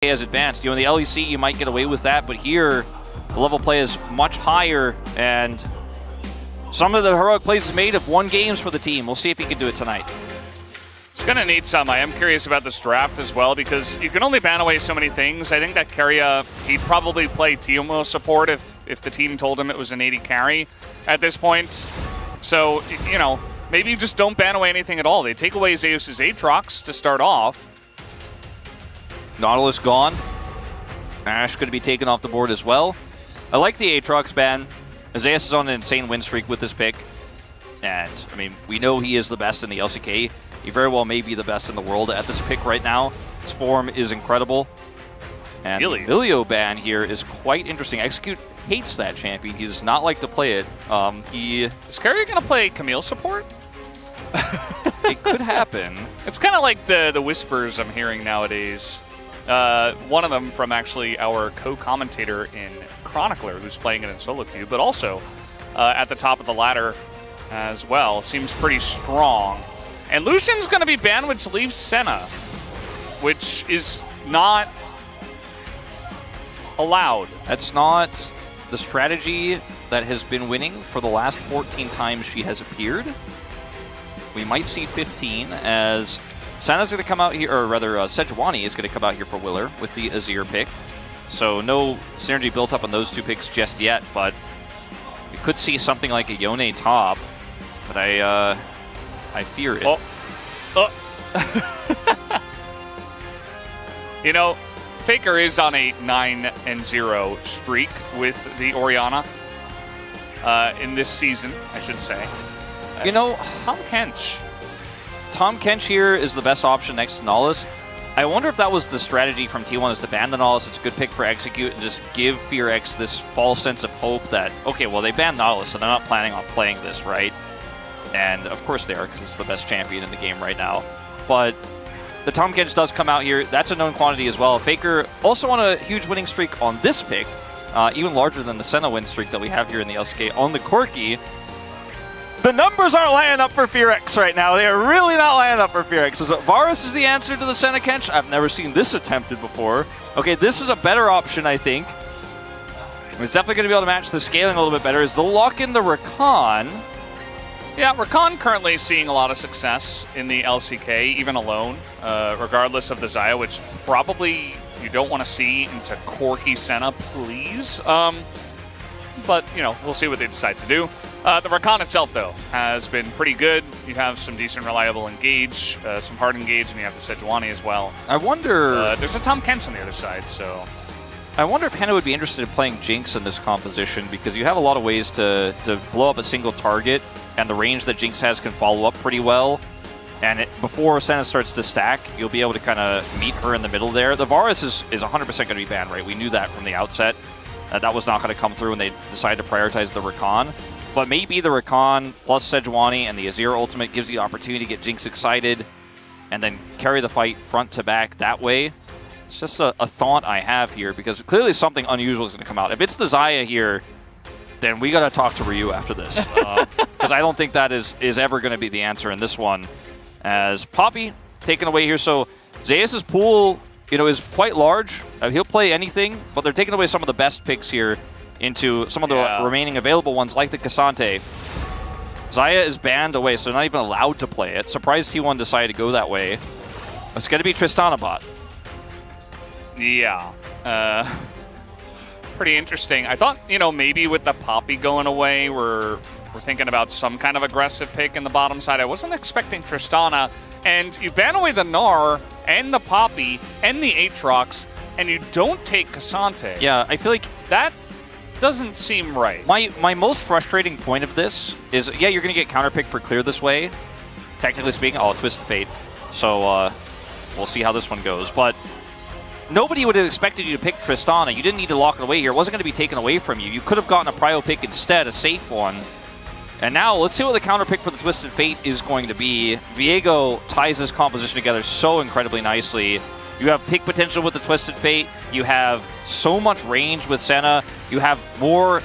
has advanced. In the LEC, you might get away with that, but here, the level play is much higher, and some of the heroic plays he's made have won games for the team. We'll see if he can do it tonight. He's going to need some. I am curious about this draft as well, because you can only ban away so many things. I think that Keria, he'd probably play Timo support if the team told him it was an 80 carry at this point. So, maybe you just don't ban away anything at all. They take away Zeus's Aatrox to start off. Nautilus gone. Ash going to be taken off the board as well. I like the Aatrox ban. Zeus is on an insane win streak with this pick. And, we know he is the best in the LCK. He very well may be the best in the world at this pick right now. His form is incredible. And the Milio ban here is quite interesting. Execute hates that champion. He does not like to play it. Is Keria going to play Camille support? It could happen. It's kind of like the whispers I'm hearing nowadays. One of them from actually our co-commentator in Chronicler, who's playing it in solo queue, but also at the top of the ladder as well. Seems pretty strong. And Lucian's going to be banned, which leaves Senna, which is not allowed. That's not the strategy that has been winning for the last 14 times she has appeared. We might see 15 as Senna's going to come out here, or rather Sejuani is going to come out here for Willer with the Azir pick. So no synergy built up on those two picks just yet, but we could see something like a Yone top, but I fear it. Faker is on a 9-0 streak with the Orianna in this season, I should say. Tom Kench. Tom Kench here is the best option next to Nautilus. I wonder if that was the strategy from T1 is to ban the Nautilus. It's a good pick for Execute and just give FearX this false sense of hope that, okay, well, they banned Nautilus, so they're not planning on playing this, right? And of course they are, because it's the best champion in the game right now. But the Tom Kench does come out here. That's a known quantity as well. Faker also on a huge winning streak on this pick, even larger than the Senna win streak that we have here in the LCK on the Corki. The numbers aren't lining up for FearX right now. They are really not lining up for FearX. So Varus is the answer to the Senna Kench. I've never seen this attempted before. Okay, this is a better option, I think. It's definitely going to be able to match the scaling a little bit better. Is the lock in the Rakan? Yeah, Rakan currently seeing a lot of success in the LCK, even alone, regardless of the Xayah, which probably you don't want to see into Corki Senna, please. But, we'll see what they decide to do. The Rakan itself, though, has been pretty good. You have some decent, reliable engage, some hard engage, and you have the Sejuani as well. I wonder... there's a Tom Kench on the other side, so... I wonder if Henna would be interested in playing Jinx in this composition, because you have a lot of ways to blow up a single target, and the range that Jinx has can follow up pretty well. And before Senna starts to stack, you'll be able to kind of meet her in the middle there. The Varus is 100% going to be banned, right? We knew that from the outset. That was not going to come through when they decided to prioritize the Rakan. But maybe the Rakan plus Sejuani and the Azir ultimate gives you the opportunity to get Jinx excited and then carry the fight front to back that way. It's just a thought I have here, because clearly something unusual is going to come out. If it's the Xayah here, then we got to talk to Ryu after this. Because I don't think that is ever going to be the answer in this one. As Poppy taken away here. So Zeus's pool, is quite large. He'll play anything, but they're taking away some of the best picks here into some of the remaining available ones, like the Cassante. Xayah is banned away, so they're not even allowed to play it. Surprised T1 decided to go that way. It's going to be Tristana bot. Yeah. Pretty interesting. I thought, maybe with the Poppy going away, we're thinking about some kind of aggressive pick in the bottom side. I wasn't expecting Tristana. And you ban away the Gnar and the Poppy and the Aatrox, and you don't take Cassante. Yeah, I feel like that doesn't seem right. My most frustrating point of this is, yeah, you're going to get counterpicked for clear this way. Technically speaking, Twisted Fate. So we'll see how this one goes. But nobody would have expected you to pick Tristana. You didn't need to lock it away here. It wasn't going to be taken away from you. You could have gotten a prio pick instead, a safe one. And now let's see what the counter pick for the Twisted Fate is going to be. Viego ties this composition together so incredibly nicely. You have pick potential with the Twisted Fate. You have so much range with Senna. You have more,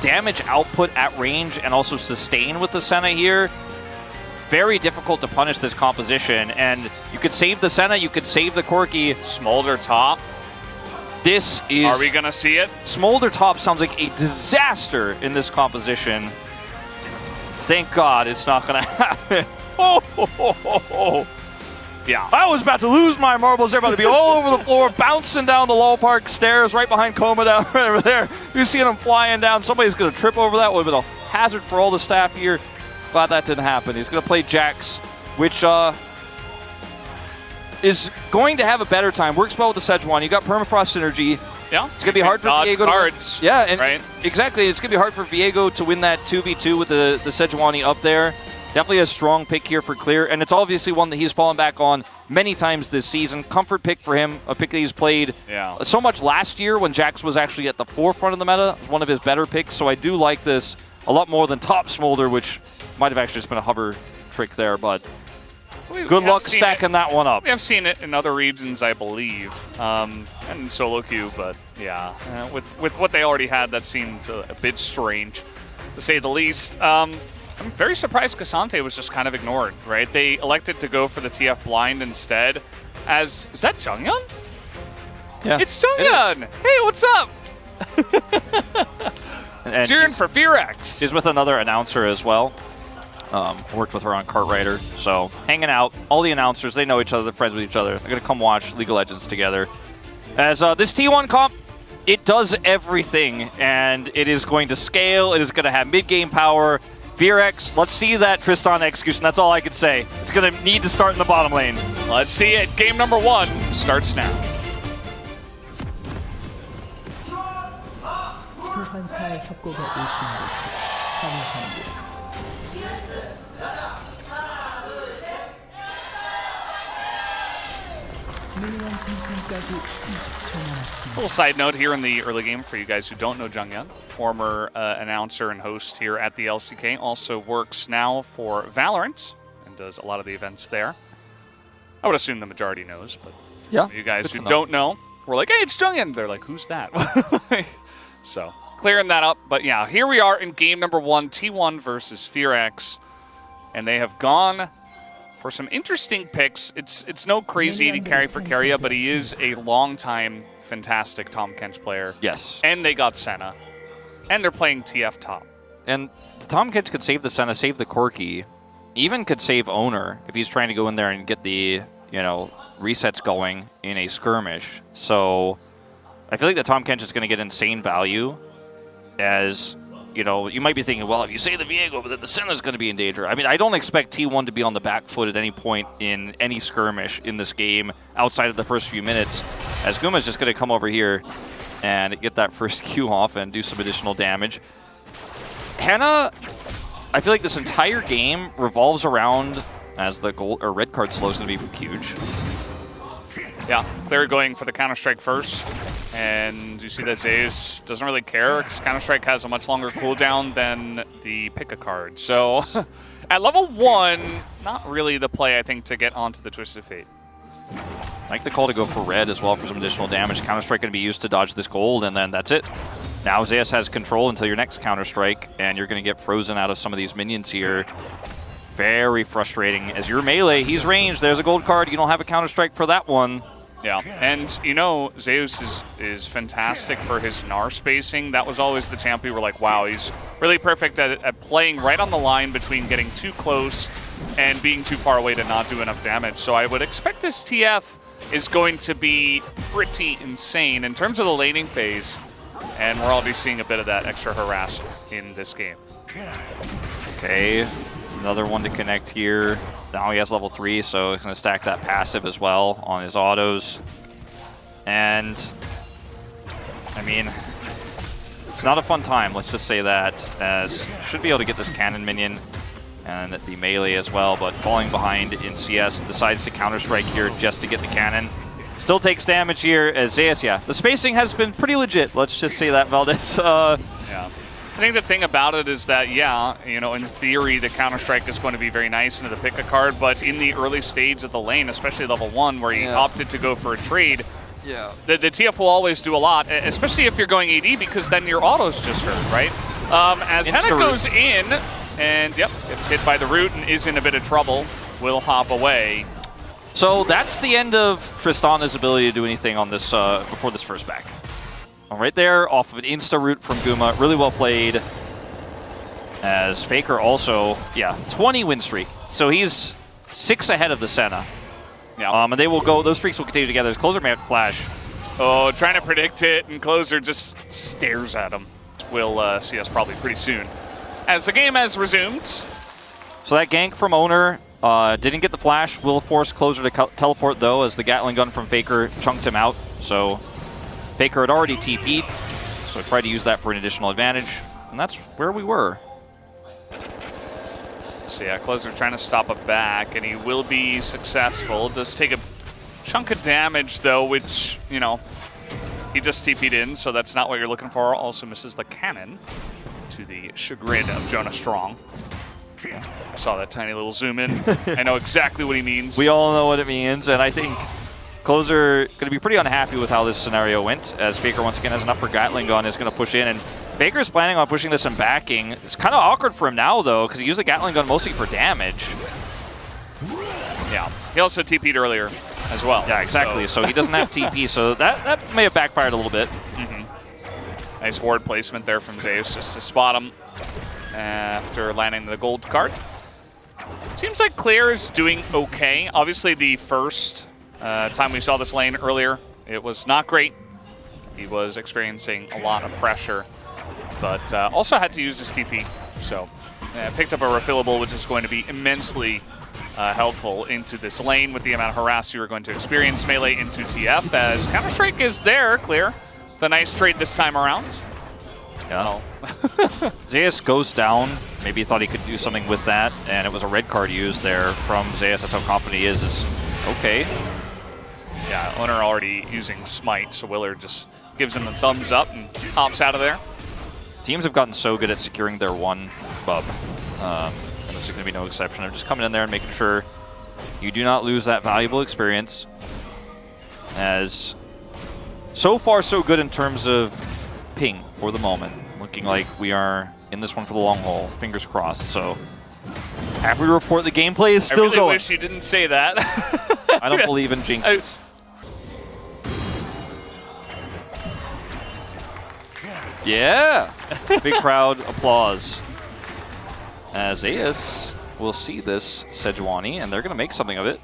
damage output at range and also sustain with the Senna here. very difficult to punish this composition. And you could save the Senna, you could save the Corki. Smolder top. This is... Are we going to see it? Smolder top sounds like a disaster in this composition. Thank God it's not going to happen. Oh. Yeah. I was about to lose my marbles. They're about to be all over the floor, bouncing down the Low Park stairs right behind Coma down right over there. You see them flying down. Somebody's going to trip over that. Would have been a hazard for all the staff here. Glad that didn't happen. He's going to play Jax, which is going to have a better time. Works well with the Sejuani. You got Permafrost synergy. Yeah. It's going to be hard for Viego cards. Yeah, and right? Exactly. It's going to be hard for Viego to win that 2v2 with the Sejuani up there. Definitely a strong pick here for Clear, and it's obviously one that he's fallen back on many times this season. Comfort pick for him, a pick that he's played so much last year when Jax was actually at the forefront of the meta. It was one of his better picks, so I do like this a lot more than Top Smolder, which might have actually just been a hover trick there, but good luck stacking that one up. We have seen it in other regions, I believe, and solo queue, but yeah, with what they already had, that seemed a bit strange, to say the least. I'm very surprised Cassante was just kind of ignored, right? They elected to go for the TF blind instead. Is that Jungyeon? Yeah. It's Jungyeon! Hey, what's up? Cheering for Fearex. She's with another announcer as well. Worked with her on Cartwriter, so hanging out. All the announcers, they know each other, they're friends with each other. They're going to come watch League of Legends together. As this T1 comp, it does everything, and it is going to scale. It is going to have mid-game power. Fearex, let's see that Tristan execution. That's all I could say. It's going to need to start in the bottom lane. Let's see it. Game number 1 starts now. 소환사의 협곡에 오신 것을 환영합니다. Little side note here in the early game for you guys who don't know Jungyeon, former announcer and host here at the LCK, also works now for Valorant and does a lot of the events there. I would assume the majority knows, but yeah, you guys who don't know, we're like, hey, it's Jungyeon. They're like, who's that? So clearing that up, but yeah, here we are in game number 1, T1 versus Fearex, and they have gone for some interesting picks. It's no crazy to carry for Keria, but he is a long-time fantastic Tahm Kench player. Yes. And they got Senna. And they're playing TF top. And the Tahm Kench could save the Senna, save the Corki, even could save Owner if he's trying to go in there and get the, resets going in a skirmish. So I feel like the Tahm Kench is going to get insane value as... you might be thinking, well, if you say the Viego, but then the Senna's going to be in danger. I mean, I don't expect T1 to be on the back foot at any point in any skirmish in this game outside of the first few minutes, as Guma's just going to come over here and get that first Q off and do some additional damage. Hannah, I feel like this entire game revolves around, as the gold or red card slow is going to be huge. Yeah, they're going for the Counter-Strike first. And you see that Zeus doesn't really care because Counter-Strike has a much longer cooldown than the pick a card. So at level 1, not really the play, I think, to get onto the Twisted Fate. I like the call to go for red as well for some additional damage. Counter-Strike going to be used to dodge this gold, and then that's it. Now Zeus has control until your next Counter-Strike, and you're going to get frozen out of some of these minions here. Very frustrating. As your melee, he's ranged. There's a gold card. You don't have a Counter-Strike for that one. Yeah, and Zeus is fantastic for his Gnar spacing. That was always the champ we were like, wow, he's really perfect at playing right on the line between getting too close and being too far away to not do enough damage. So I would expect this TF is going to be pretty insane in terms of the laning phase, and we're already seeing a bit of that extra harass in this game. Okay, another one to connect here. Now he has level 3, so he's going to stack that passive as well on his autos. And, I mean, it's not a fun time, let's just say that, as should be able to get this cannon minion and the melee as well, but falling behind in CS, decides to Counter-Strike here just to get the cannon. Still takes damage here as Zeus, yeah. The spacing has been pretty legit, let's just say that, Valdez. Yeah. I think the thing about it is that, yeah, in theory, the Counter-Strike is going to be very nice into the pick a card, but in the early stage of the lane, especially level 1, where he opted to go for a trade, the TF will always do a lot, especially if you're going AD, because then your autos just hurt, right? As Hannah goes in, And yep, gets hit by the root and is in a bit of trouble. Will hop away. So that's the end of Tristana's ability to do anything on this before this first back. Right there, off of an insta root from Guma. Really well played. As Faker also, 20 win streak. So he's 6 ahead of the Senna. Yeah. And they will go, those streaks will continue together. His closer may have to flash. Oh, trying to predict it, and closer just stares at him. We'll see us probably pretty soon. As the game has resumed. So that gank from Owner didn't get the flash. Will force closer to teleport though, as the Gatling gun from Faker chunked him out. So Faker had already TP'd, so tried to use that for an additional advantage. And that's where we were. So yeah, closer trying to stop a back, and he will be successful. Does take a chunk of damage though, which, you know, he just TP'd in, so that's not what you're looking for. Also misses the cannon, to the chagrin of Jonah Strong. I saw that tiny little zoom in. I know exactly what he means. We all know what it means, and I think closer going to be pretty unhappy with how this scenario went, as Faker once again has enough for Gatling gun, is going to push in, and Faker's planning on pushing this and backing. It's kind of awkward for him now though, because he used the Gatling gun mostly for damage. Yeah, he also TP'd earlier as well. Yeah, exactly. So he doesn't have TP, so that may have backfired a little bit. Nice ward placement there from Zeus just to spot him after landing the gold card. Seems like Clear is doing okay. Obviously, the first time we saw this lane earlier, it was not great. He was experiencing a lot of pressure, but also had to use his TP. So picked up a refillable, which is going to be immensely helpful into this lane with the amount of harass you are going to experience. Melee into TF, as Counter-Strike is there, Clear. The nice trade this time around. Yeah. Zeus goes down. Maybe he thought he could do something with that, and it was a red card used there from Zeus. That's how confident he is okay. Yeah, Owner already using Smite, so Willard just gives him a thumbs up and hops out of there. Teams have gotten so good at securing their one bub, and this is going to be no exception. They're just coming in there and making sure you do not lose that valuable experience. As so far, so good in terms of ping for the moment. Looking like we are in this one for the long haul. Fingers crossed. So happy to report the gameplay is still going. I really wish you didn't say that. I don't believe in jinxes. Yeah! Big crowd applause. As Zeus will see this Sejuani, and they're going to make something of it.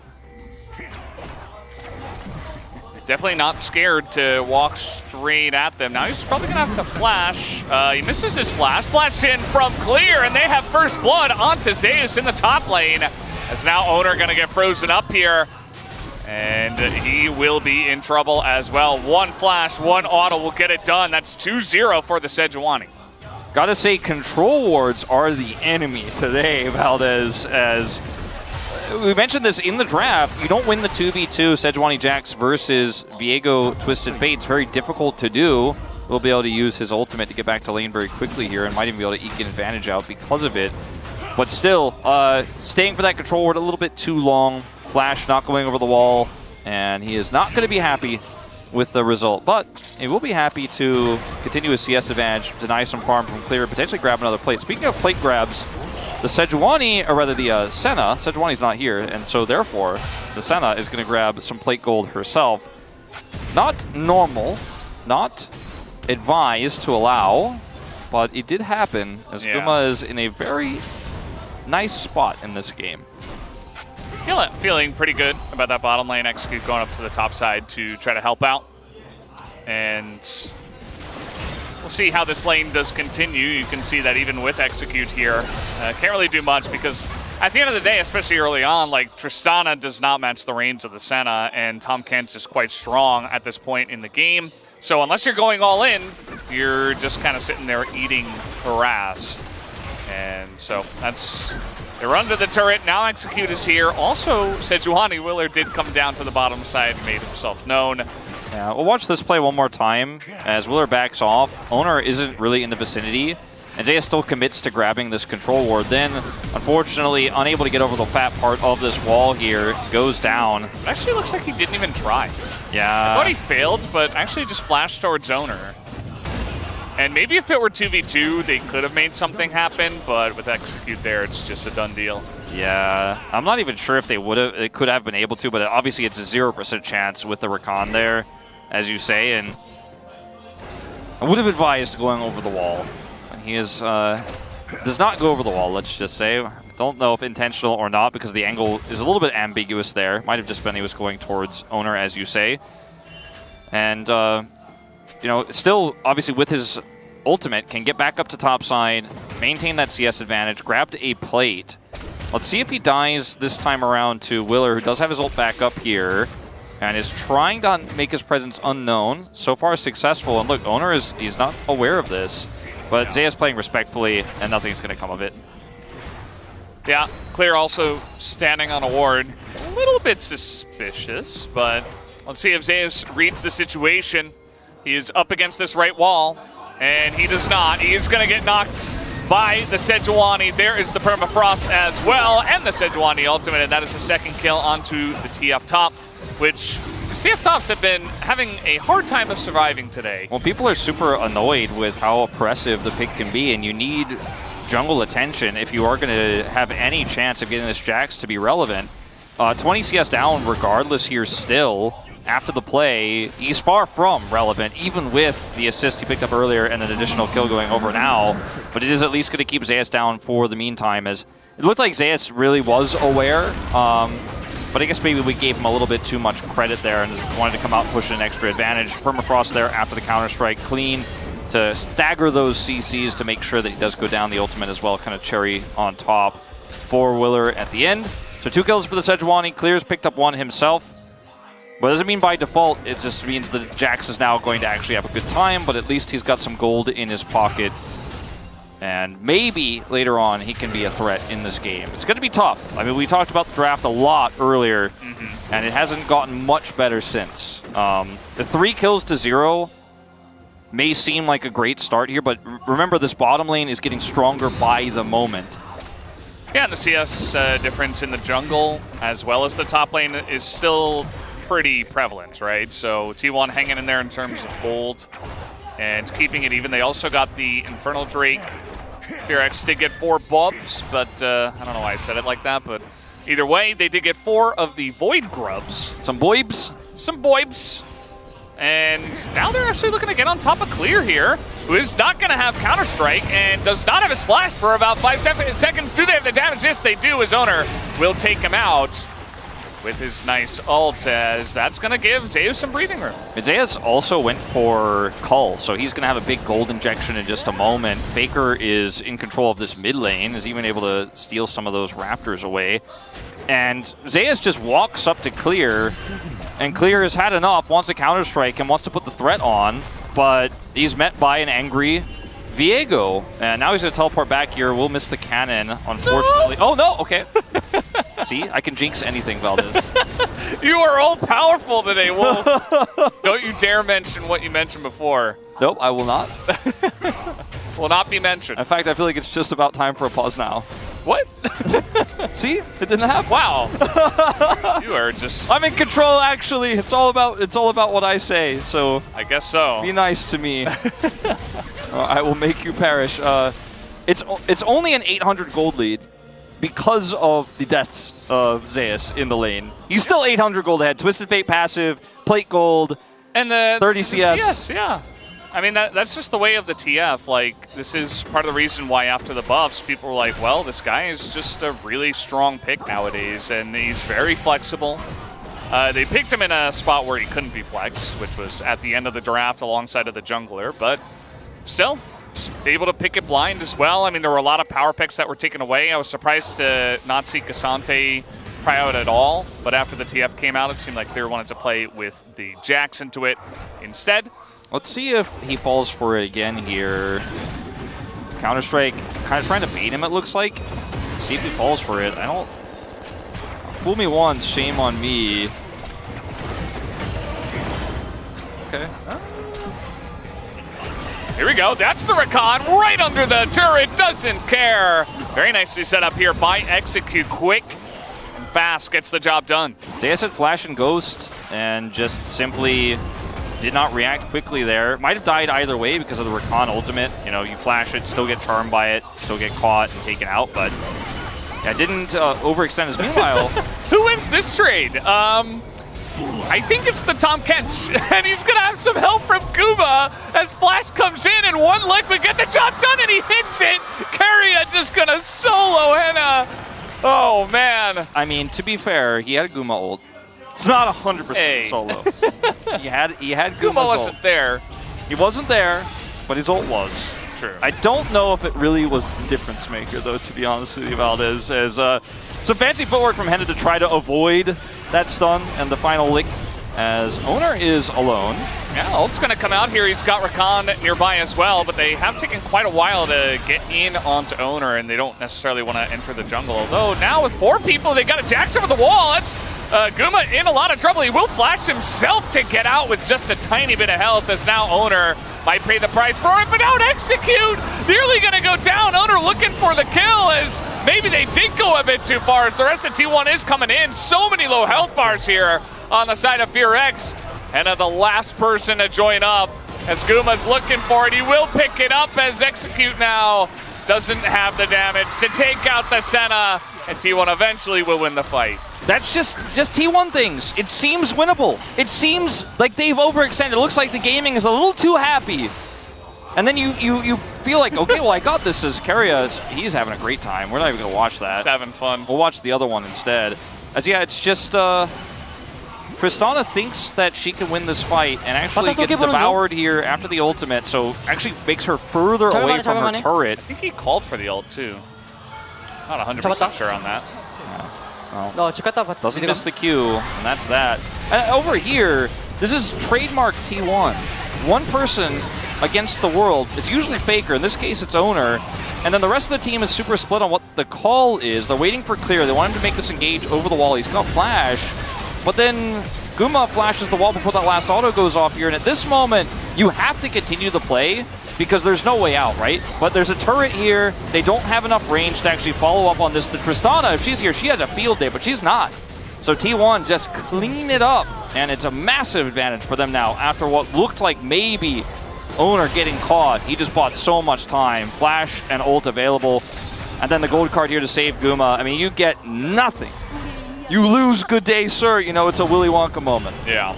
Definitely not scared to walk straight at them. Now he's probably going to have to flash. He misses his flash. Flash in from Clear, and they have first blood onto Zeus in the top lane. As now Owner going to get frozen up here. And he will be in trouble as well. One flash, one auto will get it done. That's 2-0 for the Sejuani. Gotta say, control wards are the enemy today, Valdez, as we mentioned this in the draft. You don't win the 2v2 Sejuani Jax versus Viego Twisted Fate. It's very difficult to do. We'll be able to use his ultimate to get back to lane very quickly here, and might even be able to eke an advantage out because of it. But still, staying for that control ward a little bit too long. Flash not going over the wall, and he is not going to be happy with the result. But he will be happy to continue his CS advantage, deny some farm from Clear, potentially grab another plate. Speaking of plate grabs, the Sejuani, or rather the Senna, Sejuani's not here, and so therefore the Senna is going to grab some plate gold herself. Not normal, not advised to allow, but it did happen, as Guma is in a very nice spot in this game. Feeling pretty good about that bottom lane. Execute going up to the top side to try to help out. And we'll see how this lane does continue. You can see that even with Execute here, can't really do much because at the end of the day, especially early on, like Tristana does not match the range of the Senna, and Tom Kent is quite strong at this point in the game. So unless you're going all in, you're just kind of sitting there eating harass. And so that's... They're under the turret. Now Execute is here. Also, Sejuani Willard did come down to the bottom side, made himself known. Yeah, we'll watch this play one more time as Willard backs off. Owner isn't really in the vicinity, and Zaya still commits to grabbing this control ward. Then, unfortunately, unable to get over the fat part of this wall here, goes down. It actually looks like he didn't even try. Yeah. I thought he failed, but actually just flashed towards Owner. And maybe if it were 2v2, they could have made something happen, but with execute there, it's just a done deal. Yeah, I'm not even sure if they could have been able to, but obviously it's a 0% chance with the Rakan there, as you say, and I would have advised going over the wall. He does not go over the wall, let's just say. Don't know if intentional or not, because the angle is a little bit ambiguous there. Might have just been he was going towards Owner, as you say. And, you know, still, obviously, with his ultimate, can get back up to top side, maintain that CS advantage, grabbed a plate. Let's see if he dies this time around to Willer, who does have his ult back up here, and is trying to make his presence unknown. So far, successful. And look, Owner he's not aware of this, but Zea's playing respectfully, and nothing's going to come of it. Yeah, Clear also standing on a ward. A little bit suspicious, but let's see if Zeus reads the situation. He is up against this right wall, and he does not. He is going to get knocked by the Sejuani. There is the Permafrost as well, and the Sejuani ultimate, and that is the second kill onto the TF top, which the TF tops have been having a hard time of surviving today. Well, people are super annoyed with how oppressive the pick can be, and you need jungle attention if you are going to have any chance of getting this Jax to be relevant. 20 CS down regardless here still. After the play, he's far from relevant, even with the assist he picked up earlier and an additional kill going over now. But it is at least going to keep Zeus down for the meantime, as it looked like Zeus really was aware. But I guess maybe we gave him a little bit too much credit there and wanted to come out and push an extra advantage. Permafrost there after the Counter-Strike, clean to stagger those CCs to make sure that he does go down the ultimate as well, kind of cherry on top for Willer at the end. So 2 kills for the Sejuani. Clear's picked up 1 himself. But it doesn't mean by default, it just means that Jax is now going to actually have a good time, but at least he's got some gold in his pocket. And maybe later on he can be a threat in this game. It's going to be tough. I mean, we talked about the draft a lot earlier, and it hasn't gotten much better since. The 3 kills to 0 may seem like a great start here, but remember this bottom lane is getting stronger by the moment. Yeah, and the CS difference in the jungle as well as the top lane is still pretty prevalent, right? So T1 hanging in there in terms of gold and keeping it even. They also got the Infernal Drake. Fearx did get 4 bubs, but I don't know why I said it like that, but either way, they did get 4 of the Void Grubs. Some boibs? Some boibs. And now they're actually looking to get on top of Clear here, who is not going to have Counter-Strike and does not have his flash for about 5 seconds. Do they have the damage? Yes, they do. His owner will take him out with his nice ult, as that's going to give Zeus some breathing room. Zeus also went for Cull, so he's going to have a big gold injection in just a moment. Faker is in control of this mid lane, is even able to steal some of those Raptors away. And Zeus just walks up to Clear, and Clear has had enough, wants a Counter-Strike, and wants to put the threat on, but he's met by an angry Viego. And now he's going to teleport back here. We'll miss the cannon, unfortunately. No! Oh, no! Okay. See, I can jinx anything, Valdez. You are all powerful today, Wolf. Don't you dare mention what you mentioned before. Nope, I will not. Will not be mentioned. In fact, I feel like it's just about time for a pause now. What? See? It didn't happen. Wow. You are just... I'm in control, actually. It's all about what I say, so... I guess so. Be nice to me. I will make you perish. It's only an 800 gold lead because of the deaths of Zeus in the lane. He's still 800 gold ahead. Twisted Fate passive, plate gold, and the 30 CS. CS, yeah. I mean, that's just the way of the TF. Like, this is part of the reason why after the buffs, people were like, well, this guy is just a really strong pick nowadays, and he's very flexible. They picked him in a spot where he couldn't be flexed, which was at the end of the draft alongside of the jungler, but still, just able to pick it blind as well. I mean, there were a lot of power picks that were taken away. I was surprised to not see Cassante try out at all, but after the TF came out, it seemed like Clear wanted to play with the Jax into it instead. Let's see if he falls for it again here. Counter-Strike, kind of trying to bait him, it looks like. See if he falls for it. I don't... Fool me once, shame on me. Okay. Here we go. That's the Rakan right under the turret. Doesn't care. Very nicely set up here by Execute. Quick and fast. Gets the job done. Zeus had Flash and Ghost and just simply did not react quickly there. Might have died either way because of the Rakan ultimate. You know, you flash it, still get charmed by it, still get caught and taken out, but yeah, didn't overextend his. Meanwhile, who wins this trade? I think it's the Tom Kench, and he's going to have some help from Guma as Flash comes in and one lick would get the job done, and he hits it. Karriya just going to solo Henna. Oh, man. I mean, to be fair, he had a Guma ult. It's not 100% solo. he had Guma's Guma wasn't ult. there. He wasn't there, but his ult was. True. I don't know if it really was the difference maker, though, to be honest with you, Valdez. As some fancy footwork from Henna to try to avoid that stun and the final lick, as Owner is alone. Yeah, ult's going to come out here. He's got Rakan nearby as well, but they have taken quite a while to get in onto Owner, and they don't necessarily want to enter the jungle. Although now with 4 people, they got a Jax over the wall. It's Guma in a lot of trouble. He will flash himself to get out with just a tiny bit of health, as now Owner might pay the price for it, but don't execute. Nearly going to go down. Owner looking for the kill, as maybe they did go a bit too far, as the rest of T1 is coming in. So many low health bars here on the side of FearX. And the last person to join up, as Guma's looking for it. He will pick it up, as Execute now doesn't have the damage to take out the Senna, and T1 eventually will win the fight. That's just T1 things. It seems winnable. It seems like they've overextended. It looks like the gaming is a little too happy. And then you feel like, okay, well, I got this as Karriya. He's having a great time. We're not even going to watch that. He's having fun. We'll watch the other one instead. As yeah, it's just Tristana thinks that she can win this fight and actually gets devoured here after the ultimate, so actually makes her further away from her turret. I think he called for the ult too. Not 100% sure on that. Well, doesn't miss the Q, and that's that. Over here, this is trademark T1. One person against the world. It's usually Faker. In this case, it's Owner. And then the rest of the team is super split on what the call is. They're waiting for clear. They want him to make this engage over the wall. He's got flash. But then Guma flashes the wall before that last auto goes off here. And at this moment, you have to continue the play because there's no way out, right? But there's a turret here. They don't have enough range to actually follow up on this. The Tristana, if she's here, she has a field day, but she's not. So T1 just clean it up. And it's a massive advantage for them now after what looked like maybe Owner getting caught. He just bought so much time. Flash and ult available. And then the gold card here to save Guma. I mean, you get nothing. You lose, good day, sir. You know, it's a Willy Wonka moment. Yeah.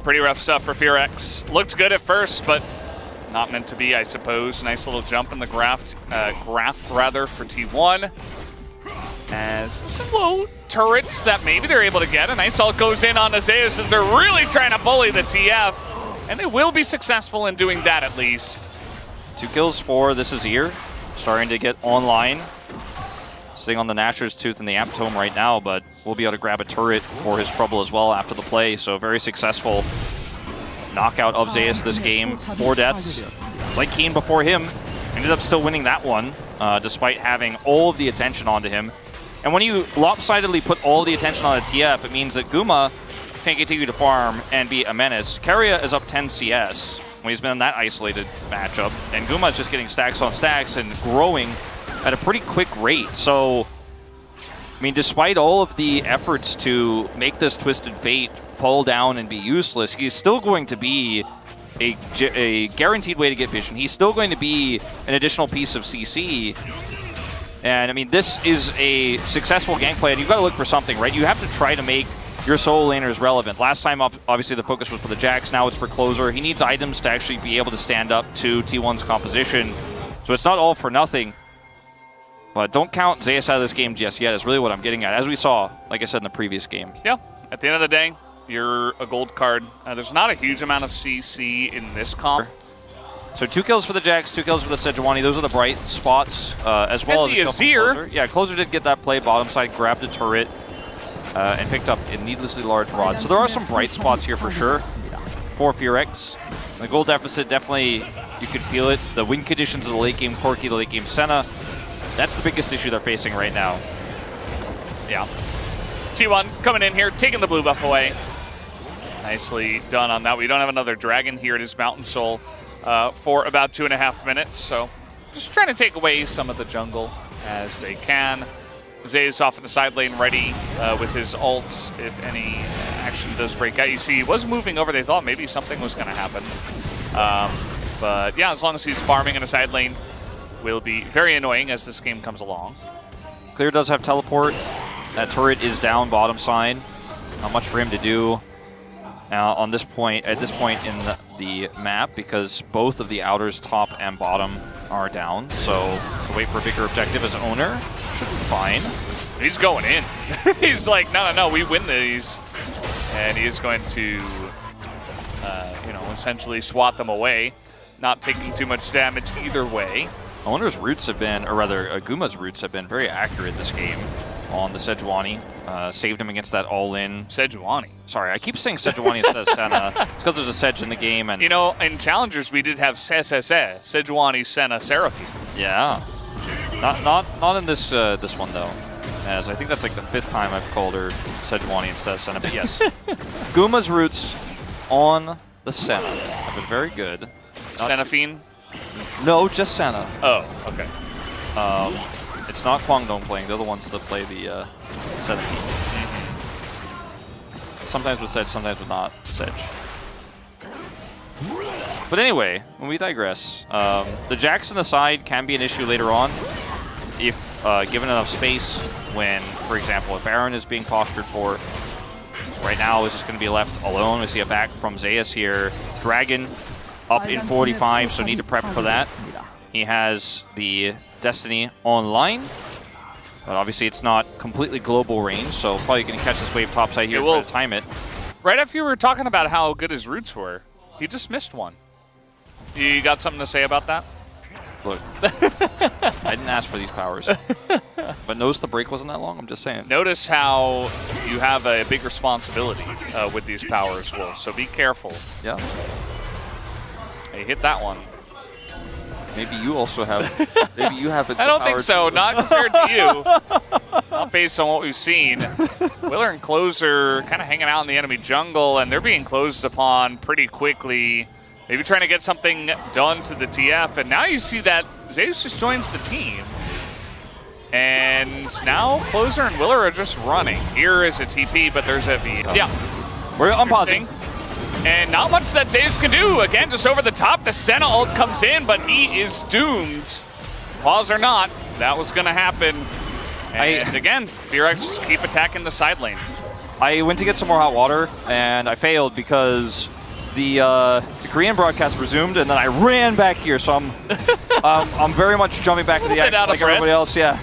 Pretty rough stuff for FearX. Looked good at first, but not meant to be, I suppose. Nice little jump in the graph for T1. As some low turrets that maybe they're able to get. A nice ult goes in on Zeus as they're really trying to bully the TF. And they will be successful in doing that at least. 2 kills for This Is Ear. Starting to get online. Sitting on the Gnasher's Tooth and the Aptome right now, but we'll be able to grab a turret for his trouble as well after the play. So very successful knockout of Zeus this game. 4 deaths. Like Keen before him, ended up still winning that one, despite having all of the attention onto him. And when you lopsidedly put all the attention on a TF, it means that Guma can continue to farm and be a menace. Karriya is up 10 CS when he's been in that isolated matchup, and Guma is just getting stacks on stacks and growing at a pretty quick rate. So, I mean, despite all of the efforts to make this Twisted Fate fall down and be useless, he's still going to be a guaranteed way to get vision. He's still going to be an additional piece of CC. And, I mean, this is a successful gank play, and you've got to look for something, right? You have to try to make your solo laners relevant. Last time, obviously, the focus was for the Jax. Now it's for Closer. He needs items to actually be able to stand up to T1's composition. So it's not all for nothing. But don't count Zeus out of this game just yet, is really what I'm getting at. As we saw, like I said in the previous game. Yeah, at the end of the day, you're a gold card. There's not a huge amount of CC in this comp. So 2 kills for the Jax, 2 kills for the Sejuani. Those are the bright spots, as well as a kill from Closer. Yeah, Closer did get that play. Bottom side, grabbed a turret, and picked up a needlessly large rod. So there are some bright spots here for sure for FearX. The goal deficit, definitely, you could feel it. The win conditions of the late game Corki, the late game Senna. That's the biggest issue they're facing right now. Yeah. T1 coming in here, taking the blue buff away. Nicely done on that. We don't have another dragon here. It is Mountain Soul for about 2.5 minutes. So just trying to take away some of the jungle as they can. Zeus off in the side lane ready with his ults, if any action does break out. You see, he was moving over. They thought maybe something was going to happen. But yeah, as long as he's farming in a side lane, will be very annoying as this game comes along. Clear does have teleport. That turret is down bottom side. Not much for him to do now at this point in the map, because both of the outers, top and bottom, are down. So to wait for a bigger objective as an owner should be fine. He's going in. He's like, no, we win these. And he is going to, you know, essentially swat them away. Not taking too much damage either way. Owner's roots have been, or rather, Guma's roots have been very accurate this game on the Sejuani. Saved him against that all-in. Sejuani. Sorry, I keep saying Sejuani instead of Senna. It's because there's a Sedge in the game. And you know, in Challengers, we did have Sejuani, Senna, Seraphine. Yeah. Not in this this one, though. As I think that's like the 5th time I've called her Sejuani instead of Senna. But yes, Guma's roots on the Senna have been very good. Seraphine? No, just Senna. Oh, okay. It's not Kwangdong playing. They're the ones that play the Senna. Sometimes with Sedge, sometimes with not Sedge. But anyway, when we digress, the Jax on the side can be an issue later on if given enough space. When, for example, a Baron is being postured for. Right now, is just going to be left alone. We see a back from Zeus here. Dragon up in 45, so need to prep for that. He has the Destiny online, but obviously it's not completely global range, so probably going to catch this wave topside here to time it. Right after you were talking about how good his roots were, he just missed one. You got something to say about that? Look, I didn't ask for these powers, but notice the break wasn't that long, I'm just saying. Notice how you have a big responsibility with these powers, Wolf, so be careful. Yeah. Hey, hit that one. Maybe you also have. Maybe you have. I don't think so. Not compared to you. Not based on what we've seen. Willer and Closer kind of hanging out in the enemy jungle, and they're being closed upon pretty quickly. Maybe trying to get something done to the TF, and now you see that Zeus just joins the team. And now Closer and Willer are just running. Here is a TP, but there's a V. Oh. Yeah. We're unpausing. And not much that Zeus can do. Again, just over the top, the Senna ult comes in, but he is doomed. Pause or not, that was going to happen. And again, Virex just keep attacking the side lane. I went to get some more hot water, and I failed because the Korean broadcast resumed, and then I ran back here. So I'm very much jumping back to the action like everybody else. Yeah.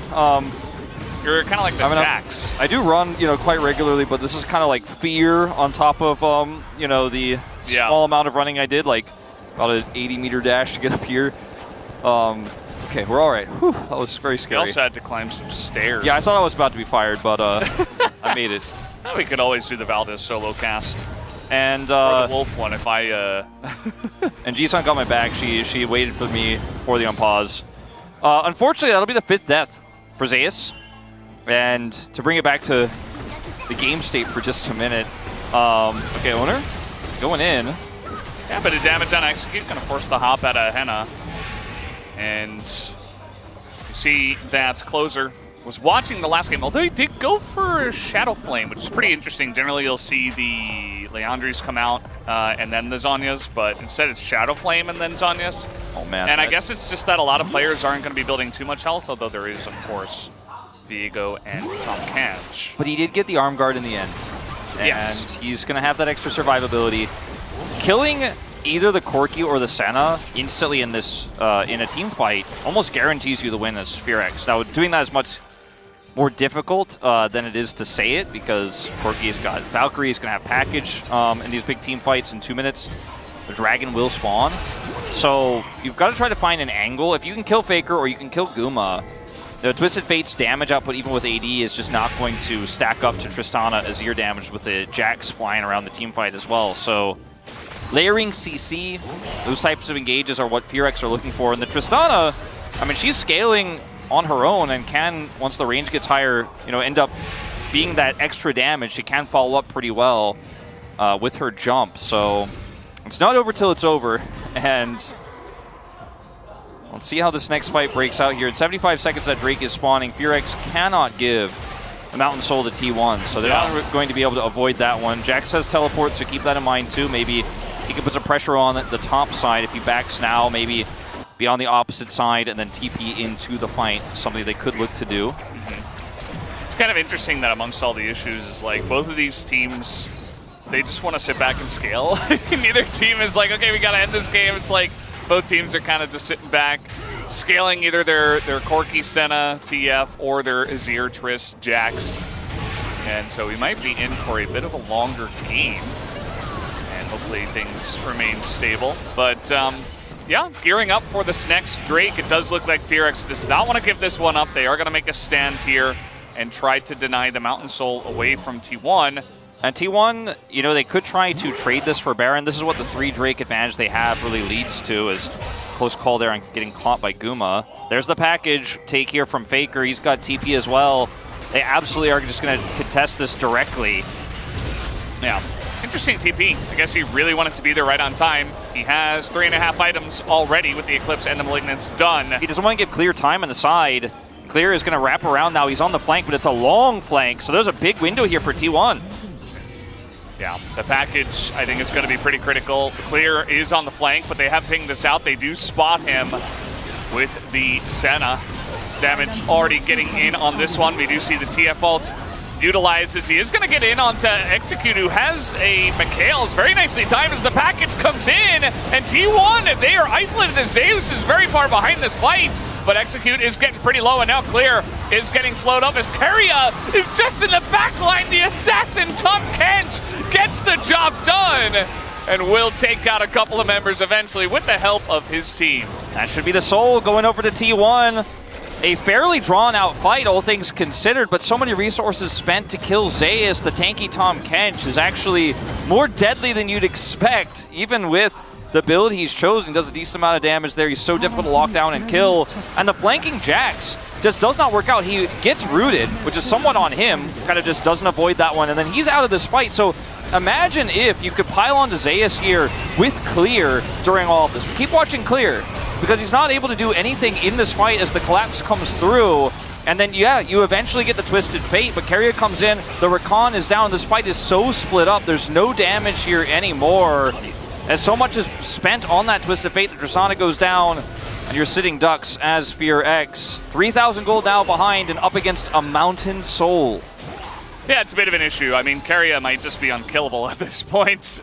You're kind of like the Jax. I do run, quite regularly, but this is kind of like fear on top of, the small amount of running I did, like about an 80-meter dash to get up here. Okay, we're all right. Whew, that was very scary. You also had to climb some stairs. Yeah, I thought I was about to be fired, but I made it. We could always do the Valdez solo cast. And or the Wolf one if I... And Ji-sun got my back. She waited for me for the unpause. Unfortunately, that'll be the 5th death for Zeus. And to bring it back to the game state for just a minute. Okay, Owner, going in. Yeah, bit of damage on Execute, gonna force the hop out of Henna. And you see that Closer was watching the last game, although he did go for Shadow Flame, which is pretty interesting. Generally, you'll see the Leandries come out and then the Zhonya's, but instead it's Shadow Flame and then Zhonya's. Oh, man. And I guess it's just that a lot of players aren't going to be building too much health, although there is, of course, Viego and Tom Kanch. But he did get the arm guard in the end. And yes. He's going to have that extra survivability. Killing either the Corki or the Senna instantly in this in a team fight almost guarantees you the win as Virex. Now, doing that is much more difficult than it is to say it, because Corki's got Valkyrie, is going to have package in these big team fights in 2 minutes. The Dragon will spawn. So you've got to try to find an angle. If you can kill Faker or you can kill Guma, the Twisted Fate's damage output, even with AD, is just not going to stack up to Tristana Azir damage with the Jax flying around the team fight as well. So layering CC, those types of engages are what Virex are looking for. And the Tristana, I mean, she's scaling on her own and can, once the range gets higher, end up being that extra damage. She can follow up pretty well with her jump. So it's not over till it's over. And let's see how this next fight breaks out here. In 75 seconds that Drake is spawning, Virex cannot give the Mountain Soul to T1, so they're not going to be able to avoid that one. Jax has teleport, so keep that in mind too. Maybe he can put some pressure on the top side if he backs now, maybe be on the opposite side and then TP into the fight, something they could look to do. It's kind of interesting that amongst all the issues is like both of these teams, they just want to sit back and scale. Neither team is like, okay, we got to end this game. It's like both teams are kind of just sitting back, scaling either their Corki, Senna, TF, or their Azir, Triss, Jax. And so we might be in for a bit of a longer game. And hopefully things remain stable. But yeah, gearing up for this next Drake. It does look like Fearx does not want to give this one up. They are going to make a stand here and try to deny the Mountain Soul away from T1. And T1, you know, they could try to trade this for Baron. This is what the 3 Drake advantage they have really leads to, is close call there on getting caught by Guma. There's the package take here from Faker. He's got TP as well. They absolutely are just going to contest this directly. Yeah, interesting TP. I guess he really wanted to be there right on time. He has 3.5 items already with the Eclipse and the Malignance done. He doesn't want to give Clear time on the side. Clear is going to wrap around now. He's on the flank, but it's a long flank, so there's a big window here for T1. Yeah, the package, I think, is going to be pretty critical. Clear is on the flank, but they have pinged this out. They do spot him with the Senna. His damage already getting in on this one. We do see the TF ult utilizes. He is going to get in onto Execute, who has a Mikhail's very nicely timed as the package comes in. And T1, they are isolated as Zeus is very far behind this fight. But Execute is getting pretty low, and now Clear is getting slowed up as Keria is just in the back line. The assassin, Tom Kench, gets the job done and will take out a couple of members eventually with the help of his team. That should be the Soul going over to T1. A fairly drawn-out fight, all things considered, but so many resources spent to kill Zeus. The tanky Tom Kench is actually more deadly than you'd expect, even with the build he's chosen. Does a decent amount of damage there. He's so difficult to lock down and kill. And the flanking Jax just does not work out. He gets rooted, which is somewhat on him. Kind of just doesn't avoid that one. And then he's out of this fight. So imagine if you could pile onto Zeus here with Clear during all of this. Keep watching Clear, because he's not able to do anything in this fight as the collapse comes through. And then, yeah, you eventually get the Twisted Fate, but Keria comes in. The Rakan is down. This fight is so split up. There's no damage here anymore, as so much is spent on that Twisted Fate. The Tristana goes down, and you're sitting ducks as Fearx. 3,000 gold now behind and up against a Mountain Soul. Yeah, it's a bit of an issue. I mean, Keria might just be unkillable at this point,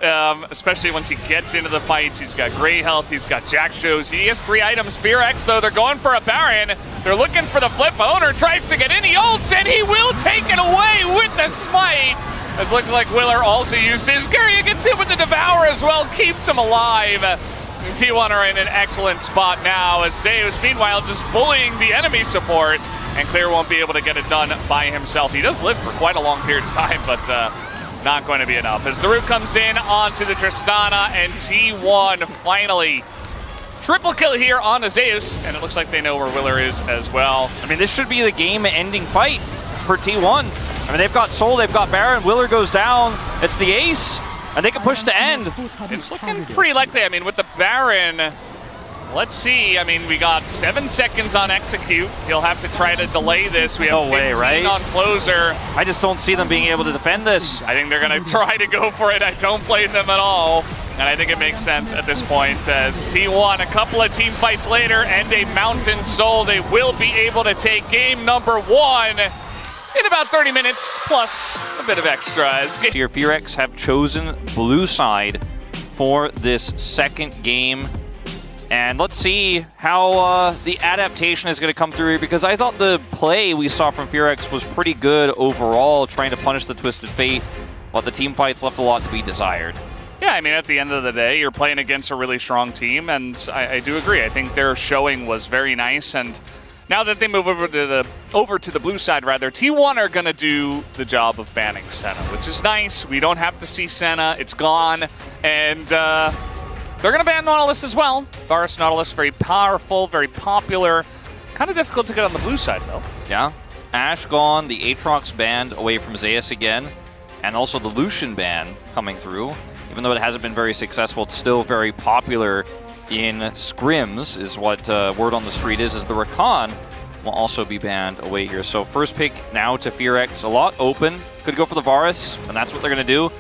especially once he gets into the fights. He's got Grey Health, he's got Jack Shows, he has 3 items. Fearx, though, they're going for a Baron. They're looking for the flip. Owner tries to get in, he ults, and he will take it away with the smite. This looks like Willer also uses. Keria gets hit with the Devour as well, keeps him alive. T1 are in an excellent spot now, as Zeus, meanwhile, just bullying the enemy support. And Clear won't be able to get it done by himself. He does live for quite a long period of time, but not going to be enough. As the root comes in onto the Tristana, and T1 finally triple kill here on Zeus, and it looks like they know where Willer is as well. I mean, this should be the game-ending fight for T1. I mean, they've got Soul, they've got Baron, Willer goes down, it's the ace, and they can push to end. It's looking pretty likely. I mean, with the Baron, let's see. I mean, we got 7 seconds on Execute. He'll have to try to delay this. We have 15 on Closer. I just don't see them being able to defend this. I think they're going to try to go for it. I don't blame them at all. And I think it makes sense at this point, as T1, a couple of team fights later, and a Mountain Soul, they will be able to take game number 1 in about 30 minutes, plus a bit of extras. Your Fearx have chosen blue side for this second game. And let's see how the adaptation is going to come through here, because I thought the play we saw from Fearx was pretty good overall, trying to punish the Twisted Fate, but the team fights left a lot to be desired. Yeah, I mean, at the end of the day, you're playing against a really strong team, and I do agree. I think their showing was very nice, and now that they move over to the blue side, rather, T1 are going to do the job of banning Senna, which is nice. We don't have to see Senna. It's gone, and they're going to ban Nautilus as well. Varus Nautilus, very powerful, very popular. Kind of difficult to get on the blue side, though. Yeah. Ashe gone, the Aatrox banned away from Zeus again, and also the Lucian ban coming through. Even though it hasn't been very successful, it's still very popular in scrims, is what word on the street is the Rakan will also be banned away here. So first pick now to FearX. A lot open. Could go for the Varus, and that's what they're going to do.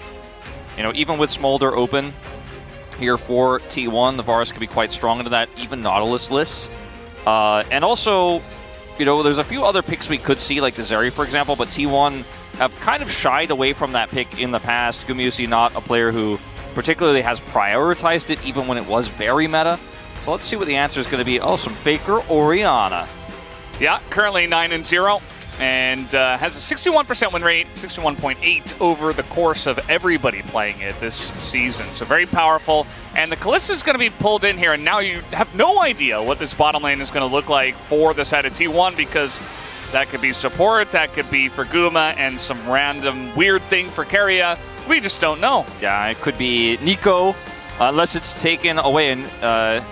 You know, even with Smolder open here for T1, the Varus could be quite strong into that, even Nautilus lists. And also, you know, there's a few other picks we could see, like the Zeri, for example, but T1 have kind of shied away from that pick in the past. Gumayusi not a player who particularly has prioritized it, even when it was very meta. So let's see what the answer is going to be. Oh, some Faker Orianna. Yeah, currently 9-0, and has a 61% win rate, 61.8 over the course of everybody playing it this season. So very powerful. And the Kalista is going to be pulled in here, and now you have no idea what this bottom lane is going to look like for the side of T1, because that could be support, that could be for Guma, and some random weird thing for Keria. We just don't know. Yeah, it could be Nico, unless it's taken away. And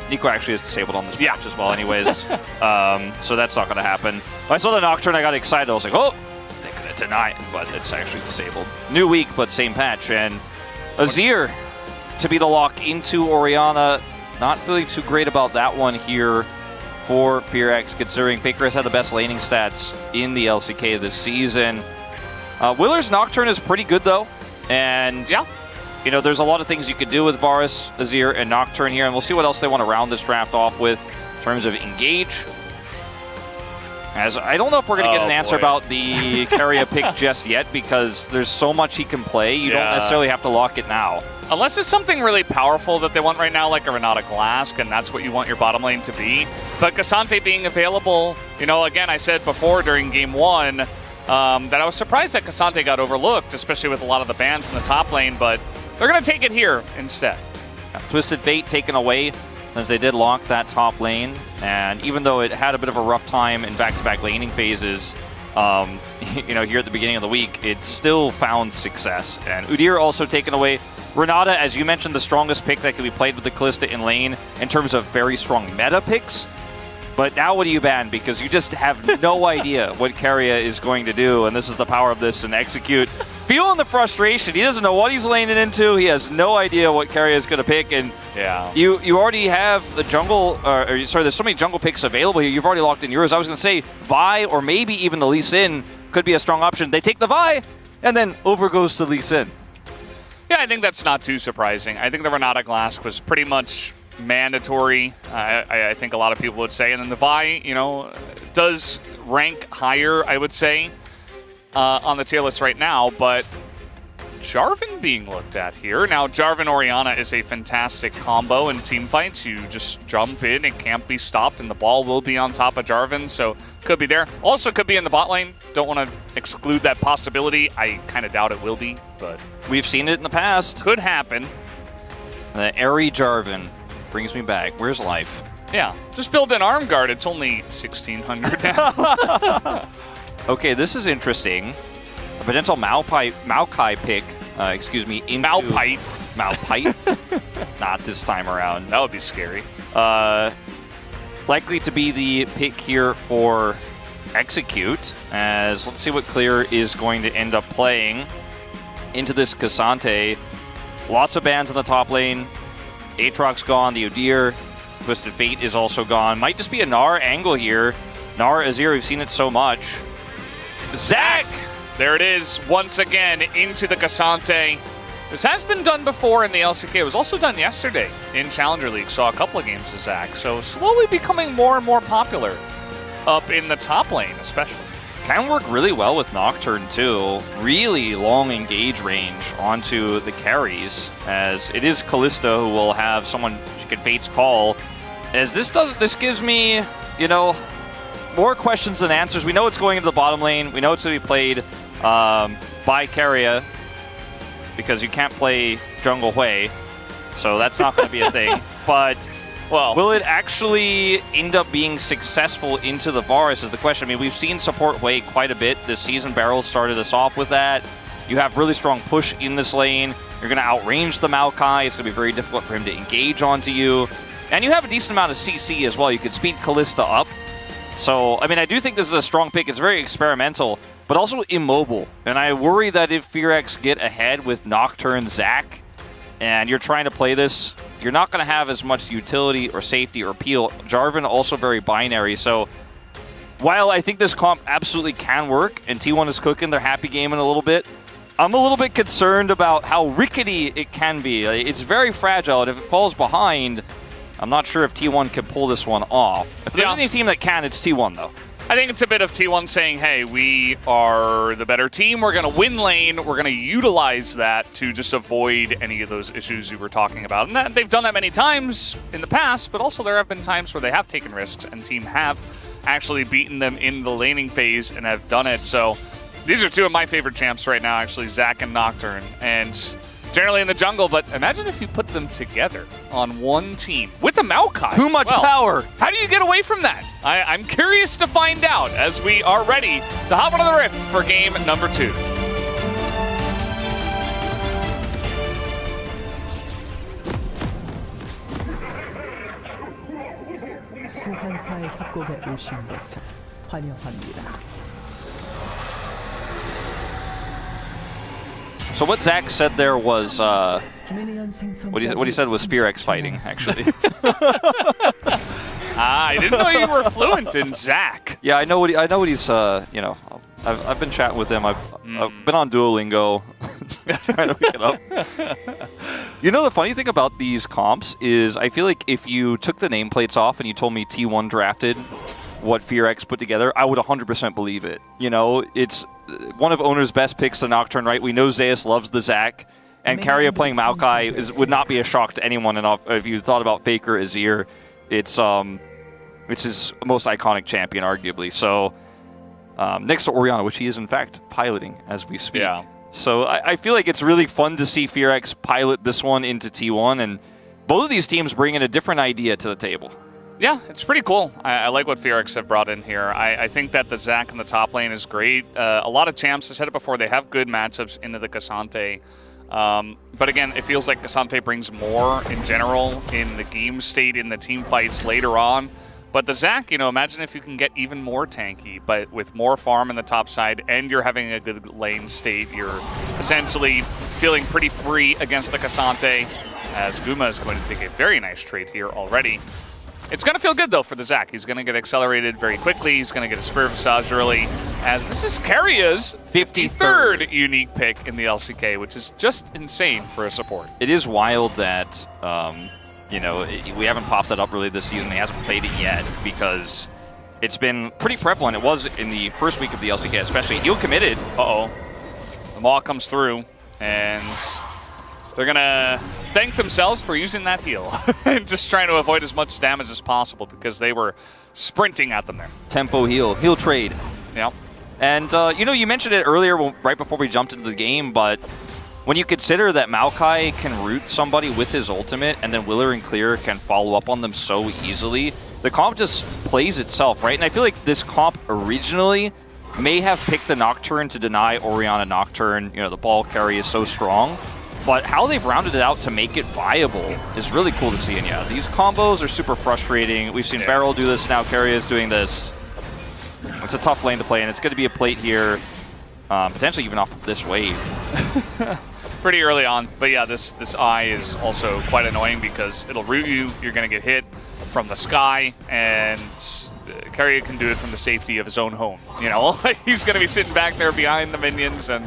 Nico actually is disabled on this match as well anyways. So that's not going to happen. I saw the Nocturne, I got excited. I was like, oh, they could have denied, but it's actually disabled. New week, but same patch. And Azir to be the lock into Orianna. Not feeling too great about that one here for FearX, considering Faker has had the best laning stats in the LCK this season. Willer's Nocturne is pretty good, though. And, yeah, you know, there's a lot of things you could do with Varus, Azir, and Nocturne here. And we'll see what else they want to round this draft off with in terms of engage. As I don't know if we're going to get an answer about the Keria pick just yet, because there's so much he can play. You don't necessarily have to lock it now. Unless it's something really powerful that they want right now, like a Renata Glask, and that's what you want your bottom lane to be. But Cassante being available, you know, again, I said before during Game 1 that I was surprised that Cassante got overlooked, especially with a lot of the bans in the top lane, but they're going to take it here instead. Twisted Fate taken away, as they did lock that top lane. And even though it had a bit of a rough time in back-to-back laning phases, you know, here at the beginning of the week, it still found success. And Udyr also taken away. Renata, as you mentioned, the strongest pick that could be played with the Kalista in lane in terms of very strong meta picks. But now what do you ban? Because you just have no idea what Keria is going to do, and this is the power of this and execute. Feeling the frustration. He doesn't know what he's laning into. He has no idea what Keria is going to pick, and you already have the jungle, sorry, there's so many jungle picks available here. You've already locked in yours. I was going to say Vi or maybe even the Lee Sin could be a strong option. They take the Vi, and then over goes to Lee Sin. Yeah, I think that's not too surprising. I think the Renata Glask was pretty much mandatory, I think a lot of people would say. And then the Vi, you know, does rank higher, I would say, on the tier list right now. But Jarvan being looked at here. Now, Jarvan-Orianna is a fantastic combo in team fights. You just jump in, it can't be stopped, and the ball will be on top of Jarvan, so could be there. Also could be in the bot lane. Don't want to exclude that possibility. I kind of doubt it will be, but we've seen it in the past. Could happen. The airy Jarvan brings me back. Where's life? Yeah, just build an arm guard. It's only 1,600 now. Okay, this is interesting. A potential Maokai pick, excuse me, into... Malphite. Not this time around. That would be scary. Likely to be the pick here for Execute, as let's see what Clear is going to end up playing into this Cassante. Lots of bans in the top lane. Aatrox's gone, the Udyr, Twisted Fate is also gone. Might just be a Gnar angle here. Gnar, Azir, we've seen it so much. Zach! There it is, once again, into the Cassante. This has been done before in the LCK. It was also done yesterday in Challenger League. Saw a couple of games of Zach. So slowly becoming more and more popular up in the top lane, especially. Can work really well with Nocturne, too. Really long engage range onto the carries, as it is Kalista who will have someone she can Fate's Call. As this gives me, you know, more questions than answers. We know it's going into the bottom lane. We know it's going to be played by Keria, because you can't play Jungle Hui, so that's not going to be a thing. But well, will it actually end up being successful into the Varus is the question. I mean, we've seen support Hui quite a bit this season. Barrel started us off with that. You have really strong push in this lane. You're going to outrange the Maokai. It's going to be very difficult for him to engage onto you. And you have a decent amount of CC as well. You could speed Kalista up. So, I mean, I do think this is a strong pick. It's very experimental, but also immobile. And I worry that if FearX get ahead with Nocturne Zac, and you're trying to play this, you're not going to have as much utility or safety or appeal. Jarvan also very binary, so while I think this comp absolutely can work, and T1 is cooking their happy game in a little bit, I'm a little bit concerned about how rickety it can be. It's very fragile, and if it falls behind, I'm not sure if T1 can pull this one off. If there's any team that can, it's T1, though. I think it's a bit of T1 saying, hey, we are the better team. We're going to win lane. We're going to utilize that to just avoid any of those issues you were talking about. And they've done that many times in the past, but also there have been times where they have taken risks and team have actually beaten them in the laning phase and have done it. So these are two of my favorite champs right now, actually, Zac and Nocturne. And generally in the jungle, but imagine if you put them together on one team with the Maokai. Too much power. How do you get away from that? I'm curious to find out as we are ready to hop onto the Rift for game number 2. 소환사의 협곡에 오신 것을 환영합니다. So what Zac said there was, what he said was FearX fighting, actually. I didn't know you were fluent in Zac. Yeah, I know what he's. You know, I've been chatting with him. I've been on Duolingo, trying to pick it up. You know, the funny thing about these comps is, I feel like if you took the nameplates off and you told me T1 drafted what FearX put together, I would 100% believe it. You know, it's one of Owner's best picks, the Nocturne, right? We know Zeus loves the Zac, and Carrier playing Maokai would not be a shock to anyone. And if you thought about Faker Azir, it's his most iconic champion, arguably. So next to Orianna, which he is in fact piloting as we speak. Yeah. So I feel like it's really fun to see FearX pilot this one into T1, and both of these teams bring in a different idea to the table. Yeah, it's pretty cool. I like what FearX have brought in here. I think that the Zac in the top lane is great. A lot of champs, I said it before, they have good matchups into the Cassante. But again, it feels like Cassante brings more in general in the game state, in the team fights later on. But the Zac, you know, imagine if you can get even more tanky, but with more farm in the top side, and you're having a good lane state. You're essentially feeling pretty free against the Cassante, as Guma is going to take a very nice trade here already. It's going to feel good, though, for the Zac. He's going to get accelerated very quickly. He's going to get a Spirit Visage early, as this is Carria's 53rd unique pick in the LCK, which is just insane for a support. It is wild that, you know, we haven't popped that up really this season. He hasn't played it yet because it's been pretty prevalent. It was in the first week of the LCK, especially. Heal committed. Uh-oh. The Maw comes through, and they're going to thank themselves for using that heal and just trying to avoid as much damage as possible because they were sprinting at them there. Tempo heal trade. Yep. And, you know, you mentioned it earlier right before we jumped into the game, but when you consider that Maokai can root somebody with his ultimate and then Willer and Clear can follow up on them so easily, the comp just plays itself, right? And I feel like this comp originally may have picked the Nocturne to deny Orianna Nocturne. You know, the ball carry is so strong. But how they've rounded it out to make it viable is really cool to see. And yeah, these combos are super frustrating. We've seen Beryl do this, now Carrier is doing this. It's a tough lane to play, and it's going to be a plate here, potentially even off of this wave. It's pretty early on, but yeah, this eye is also quite annoying because it'll root you, you're going to get hit from the sky, and Carrier can do it from the safety of his own home. You know, he's going to be sitting back there behind the minions and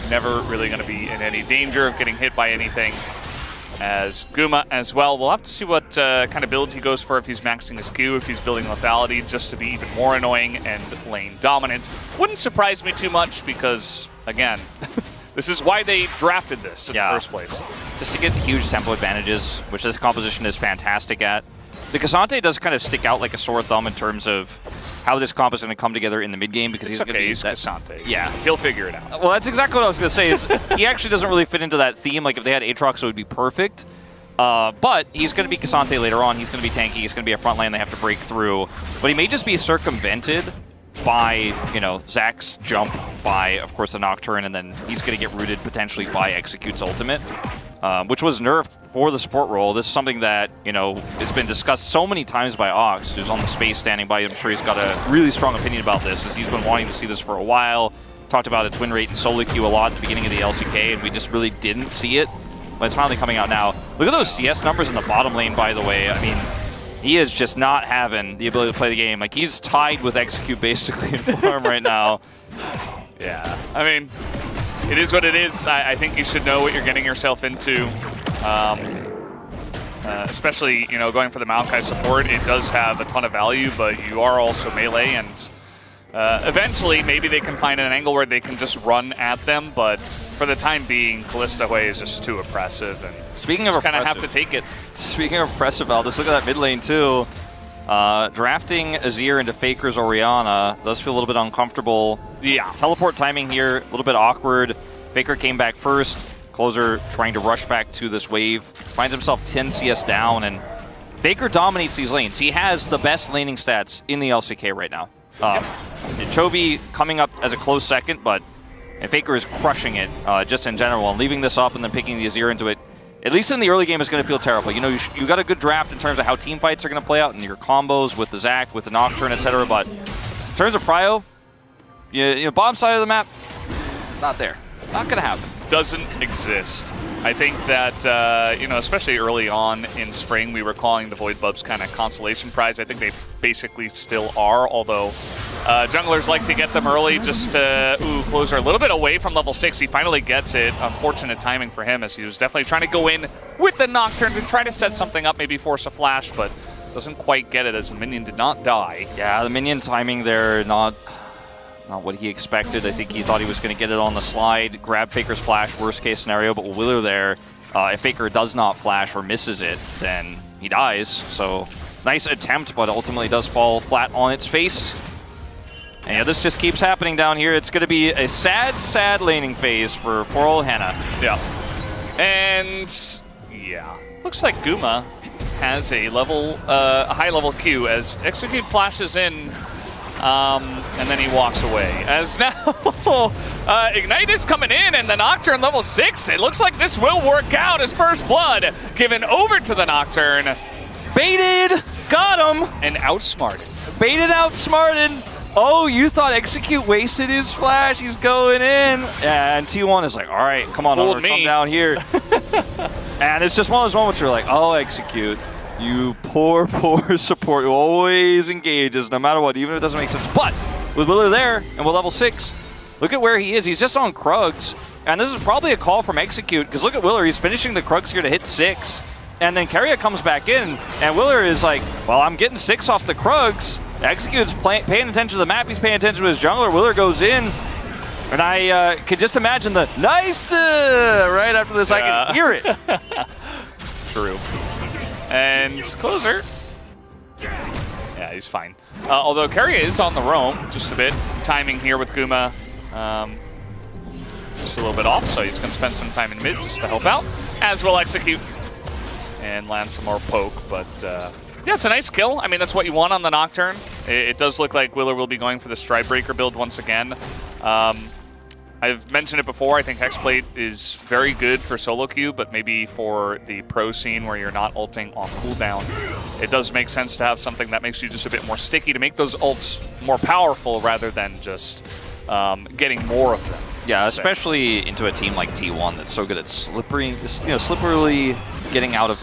never really going to be in any danger of getting hit by anything. As Guma as well, we'll have to see what kind of build he goes for, if he's maxing his Q, if he's building lethality just to be even more annoying and lane dominant. Wouldn't surprise me too much because, again, this is why they drafted this in the first place. Just to get huge tempo advantages, which this composition is fantastic at. The Cassante does kind of stick out like a sore thumb in terms of how this comp is going to come together in the mid game because he's going to be Cassante. Yeah, he'll figure it out. Well, that's exactly what I was going to say. Is he actually doesn't really fit into that theme. Like if they had Aatrox, it would be perfect. But he's going to be Cassante later on. He's going to be tanky. He's going to be a front lane they have to break through. But he may just be circumvented by, you know, Zac's jump, by of course the Nocturne, and then he's going to get rooted potentially by Execute's ultimate. Which was nerfed for the support role. This is something that, you know, has been discussed so many times by Ox, who's on the space standing by. I'm sure he's got a really strong opinion about this, as he's been wanting to see this for a while. Talked about its win rate and solo queue a lot at the beginning of the LCK, and we just really didn't see it. But it's finally coming out now. Look at those CS numbers in the bottom lane, by the way. I mean, he is just not having the ability to play the game. Like, he's tied with Execute basically in farm right now. Yeah, I mean, it is what it is. I think you should know what you're getting yourself into. Especially, you know, going for the Maokai support, it does have a ton of value, but you are also melee, and eventually maybe they can find an angle where they can just run at them, but for the time being, Callista Hui is just too oppressive, and speaking of kind of have to take it. Speaking of oppressive, Al, just look at that mid lane too. Drafting Azir into Faker's Orianna does feel a little bit uncomfortable. Yeah. Teleport timing here, a little bit awkward. Faker came back first. Closer trying to rush back to this wave. Finds himself 10 CS down, and Faker dominates these lanes. He has the best laning stats in the LCK right now. Chovy coming up as a close second, but Faker is crushing it just in general, and leaving this up and then picking the Azir into it. At least in the early game, is going to feel terrible. You know, you got a good draft in terms of how team fights are going to play out and your combos with the Zac, with the Nocturne, etc. But in terms of prio, you know, bottom side of the map, it's not there. Not going to happen. Doesn't exist. I think that, you know, especially early on in spring, we were calling the Void Buffs kind of consolation prize. I think they basically still are, although junglers like to get them early just to, Closer a little bit away from level 6. He finally gets it. Unfortunate timing for him, as he was definitely trying to go in with the Nocturne to try to set something up, maybe force a flash, but doesn't quite get it as the minion did not die. Yeah, the minion timing there, not what he expected. I think he thought he was going to get it on the slide, grab Faker's flash, worst case scenario, but with Willer there, if Faker does not flash or misses it, then he dies. So nice attempt, but ultimately does fall flat on its face. And yeah, this just keeps happening down here. It's going to be a sad, sad laning phase for poor old Hannah. Yeah. And yeah, looks like Guma has a high level Q as Execute flashes in. And then he walks away. As now, Ignite is coming in, and the Nocturne level 6. It looks like this will work out as first blood given over to the Nocturne. Baited! Got him! And outsmarted. Baited, outsmarted! Oh, you thought Execute wasted his flash. He's going in. And T1 is like, all right, come on over, come down here. And it's just one of those moments where you're like, oh, Execute. You poor, poor support who always engages no matter what, even if it doesn't make sense. But with Willer there and with level 6, look at where he is. He's just on Krugs. And this is probably a call from Execute, because look at Willer. He's finishing the Krugs here to hit 6. And then Keria comes back in, and Willer is like, well, I'm getting 6 off the Krugs. Execute's paying attention to the map. He's paying attention to his jungler. Willer goes in. And I could just imagine the nice right after this. Yeah. I can hear it. True. And Closer, yeah, he's fine. Although Keria is on the roam just a bit. Timing here with Guma just a little bit off, so he's going to spend some time in mid just to help out, as will Execute and land some more poke. But yeah, it's a nice kill. I mean, that's what you want on the Nocturne. It does look like Willer will be going for the Stridebreaker build once again. I've mentioned it before, I think Hexblade is very good for solo queue, but maybe for the pro scene where you're not ulting on cooldown, it does make sense to have something that makes you just a bit more sticky to make those ults more powerful rather than just getting more of them. Yeah, especially into a team like T1 that's so good at slippery, slipperily getting out of...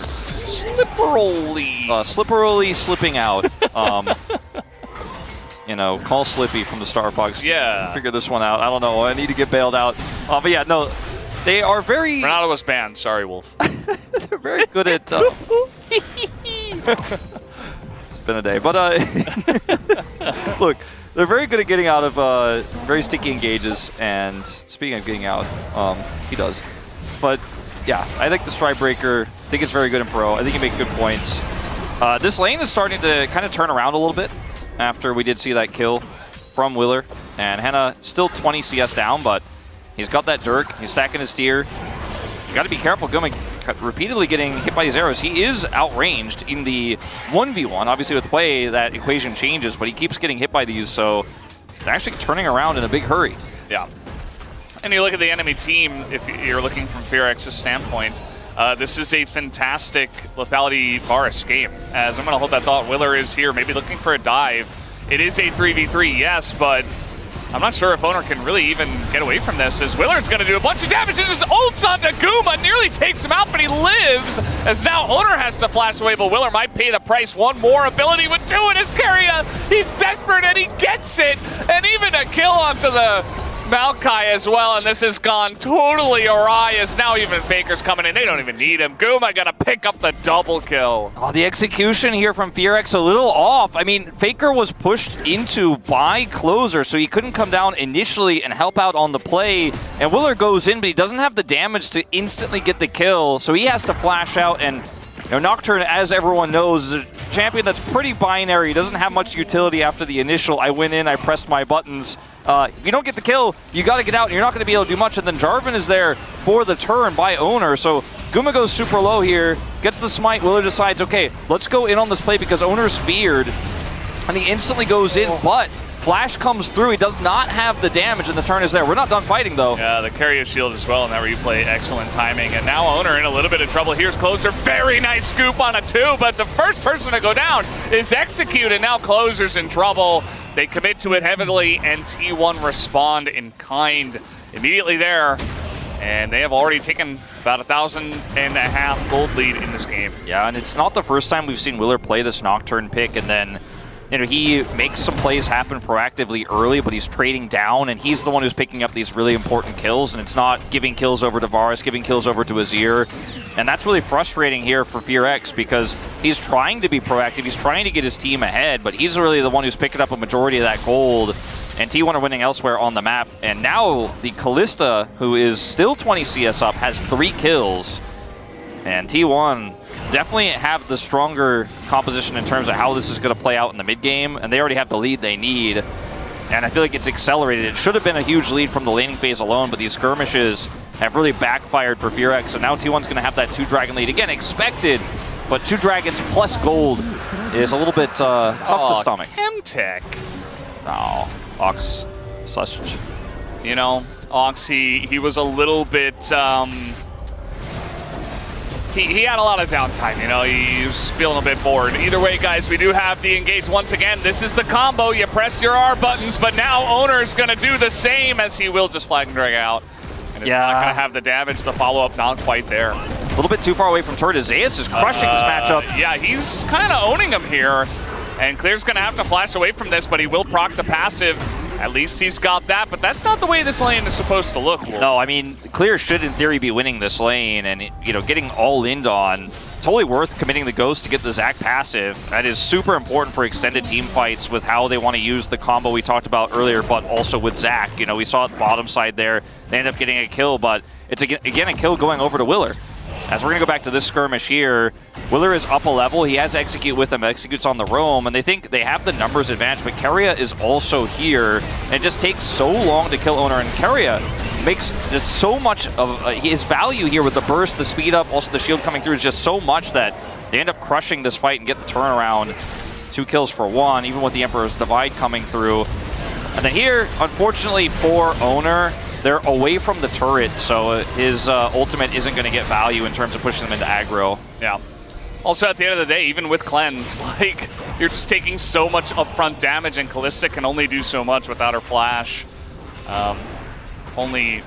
slipperily slipping out. You know, call Slippy from the Star Fox team. Yeah. Figure this one out. I don't know. I need to get bailed out. But yeah, no, they are very... Ronaldo was banned. Sorry, Wolf. They're very good at... It's been a day. But look, they're very good at getting out of very sticky engages. And speaking of getting out, he does. But yeah, I think the Stridebreaker, I think it's very good in pro. I think you make good points. This lane is starting to kind of turn around a little bit after we did see that kill from Willer. And Henna still 20 CS down, but he's got that Dirk. He's stacking his steer. You got to be careful going repeatedly getting hit by these arrows. He is outranged in the 1v1. Obviously with Hwei, that equation changes, but he keeps getting hit by these, so they're actually turning around in a big hurry. Yeah. And you look at the enemy team, if you're looking from Fearx's standpoint, this is a fantastic lethality Varus game. As I'm going to hold that thought, Willer is here, maybe looking for a dive. It is a 3v3, yes, but I'm not sure if Owner can really even get away from this, as Willer's going to do a bunch of damage and just ults onto Guma, nearly takes him out, but he lives, as now Owner has to flash away, but Willer might pay the price. One more ability would do it as Carrier. He's desperate and he gets it, and even a kill onto the Maokai as well, and this has gone totally awry as now even Faker's coming in. They don't even need him. Guma got to pick up the double kill. Oh, the execution here from FearX a little off. I mean, Faker was pushed into by Closer, so he couldn't come down initially and help out on the play. And Willer goes in, but he doesn't have the damage to instantly get the kill, so he has to flash out. And Nocturne, as everyone knows, is a champion that's pretty binary. He doesn't have much utility after the initial, I went in, I pressed my buttons. If you don't get the kill, you got to get out, and you're not going to be able to do much. And then Jarvan is there for the turn by Owner. So Guma goes super low here, gets the smite. Willer decides, okay, let's go in on this play because Owner's feared. And he instantly goes in, but Flash comes through. He does not have the damage, and the turn is there. We're not done fighting, though. Yeah, the carrier shield as well in that replay. Excellent timing. And now Owner in a little bit of trouble. Here's Closer. Very nice scoop on a 2, but the first person to go down is Execute, and now Closer's in trouble. They commit to it heavily, and T1 respond in kind immediately there. And they have already taken about 1,500 gold lead in this game. Yeah, and it's not the first time we've seen Willer play this Nocturne pick, and then he makes some plays happen proactively early, but he's trading down, and he's the one who's picking up these really important kills, and it's not giving kills over to Varus, giving kills over to Azir. And that's really frustrating here for FearX because he's trying to be proactive, he's trying to get his team ahead, but he's really the one who's picking up a majority of that gold, and T1 are winning elsewhere on the map. And now the Kalista, who is still 20 CS up, has 3 kills, and T1 definitely have the stronger composition in terms of how this is going to play out in the mid game, and they already have the lead they need. And I feel like it's accelerated. It should have been a huge lead from the laning phase alone, but these skirmishes have really backfired for FearX, so now T1's going to have that 2-dragon lead. Again, expected, but 2 dragons plus gold is a little bit tough to stomach. Chemtech. Oh, Ox sausage. You know, Ox, he was a little bit... He had a lot of downtime, you know, he was feeling a bit bored. Either way, guys, we do have the engage once again. This is the combo. You press your R buttons, but now Owner's going to do the same, as he will just flag and drag out. And it's not going to have the damage. The follow-up not quite there. A little bit too far away from turret. Zeus is crushing this matchup. Yeah, he's kind of owning him here. And Clear's going to have to flash away from this, but he will proc the passive. At least he's got that, but that's not the way this lane is supposed to look. No, I mean, Clear should, in theory, be winning this lane, and, getting all-in on, totally worth committing the Ghost to get the Zac passive. That is super important for extended team fights with how they want to use the combo we talked about earlier, but also with Zac. We saw at the bottom side there, they end up getting a kill, but it's, again, a kill going over to Willer. As we're going to go back to this skirmish here, Willer is up a level. He has Execute with him. Execute's on the roam, and they think they have the numbers advantage, but Keria is also here, and it just takes so long to kill Owner, and Keria makes just so much of his value here with the burst, the speed up, also the shield coming through is just so much that they end up crushing this fight and get the turnaround. 2 kills for 1, even with the Emperor's Divide coming through. And then here, unfortunately for Owner, they're away from the turret, so his ultimate isn't going to get value in terms of pushing them into aggro. Yeah. Also, at the end of the day, even with Cleanse, like, you're just taking so much upfront damage, and Kalista can only do so much without her flash. If only,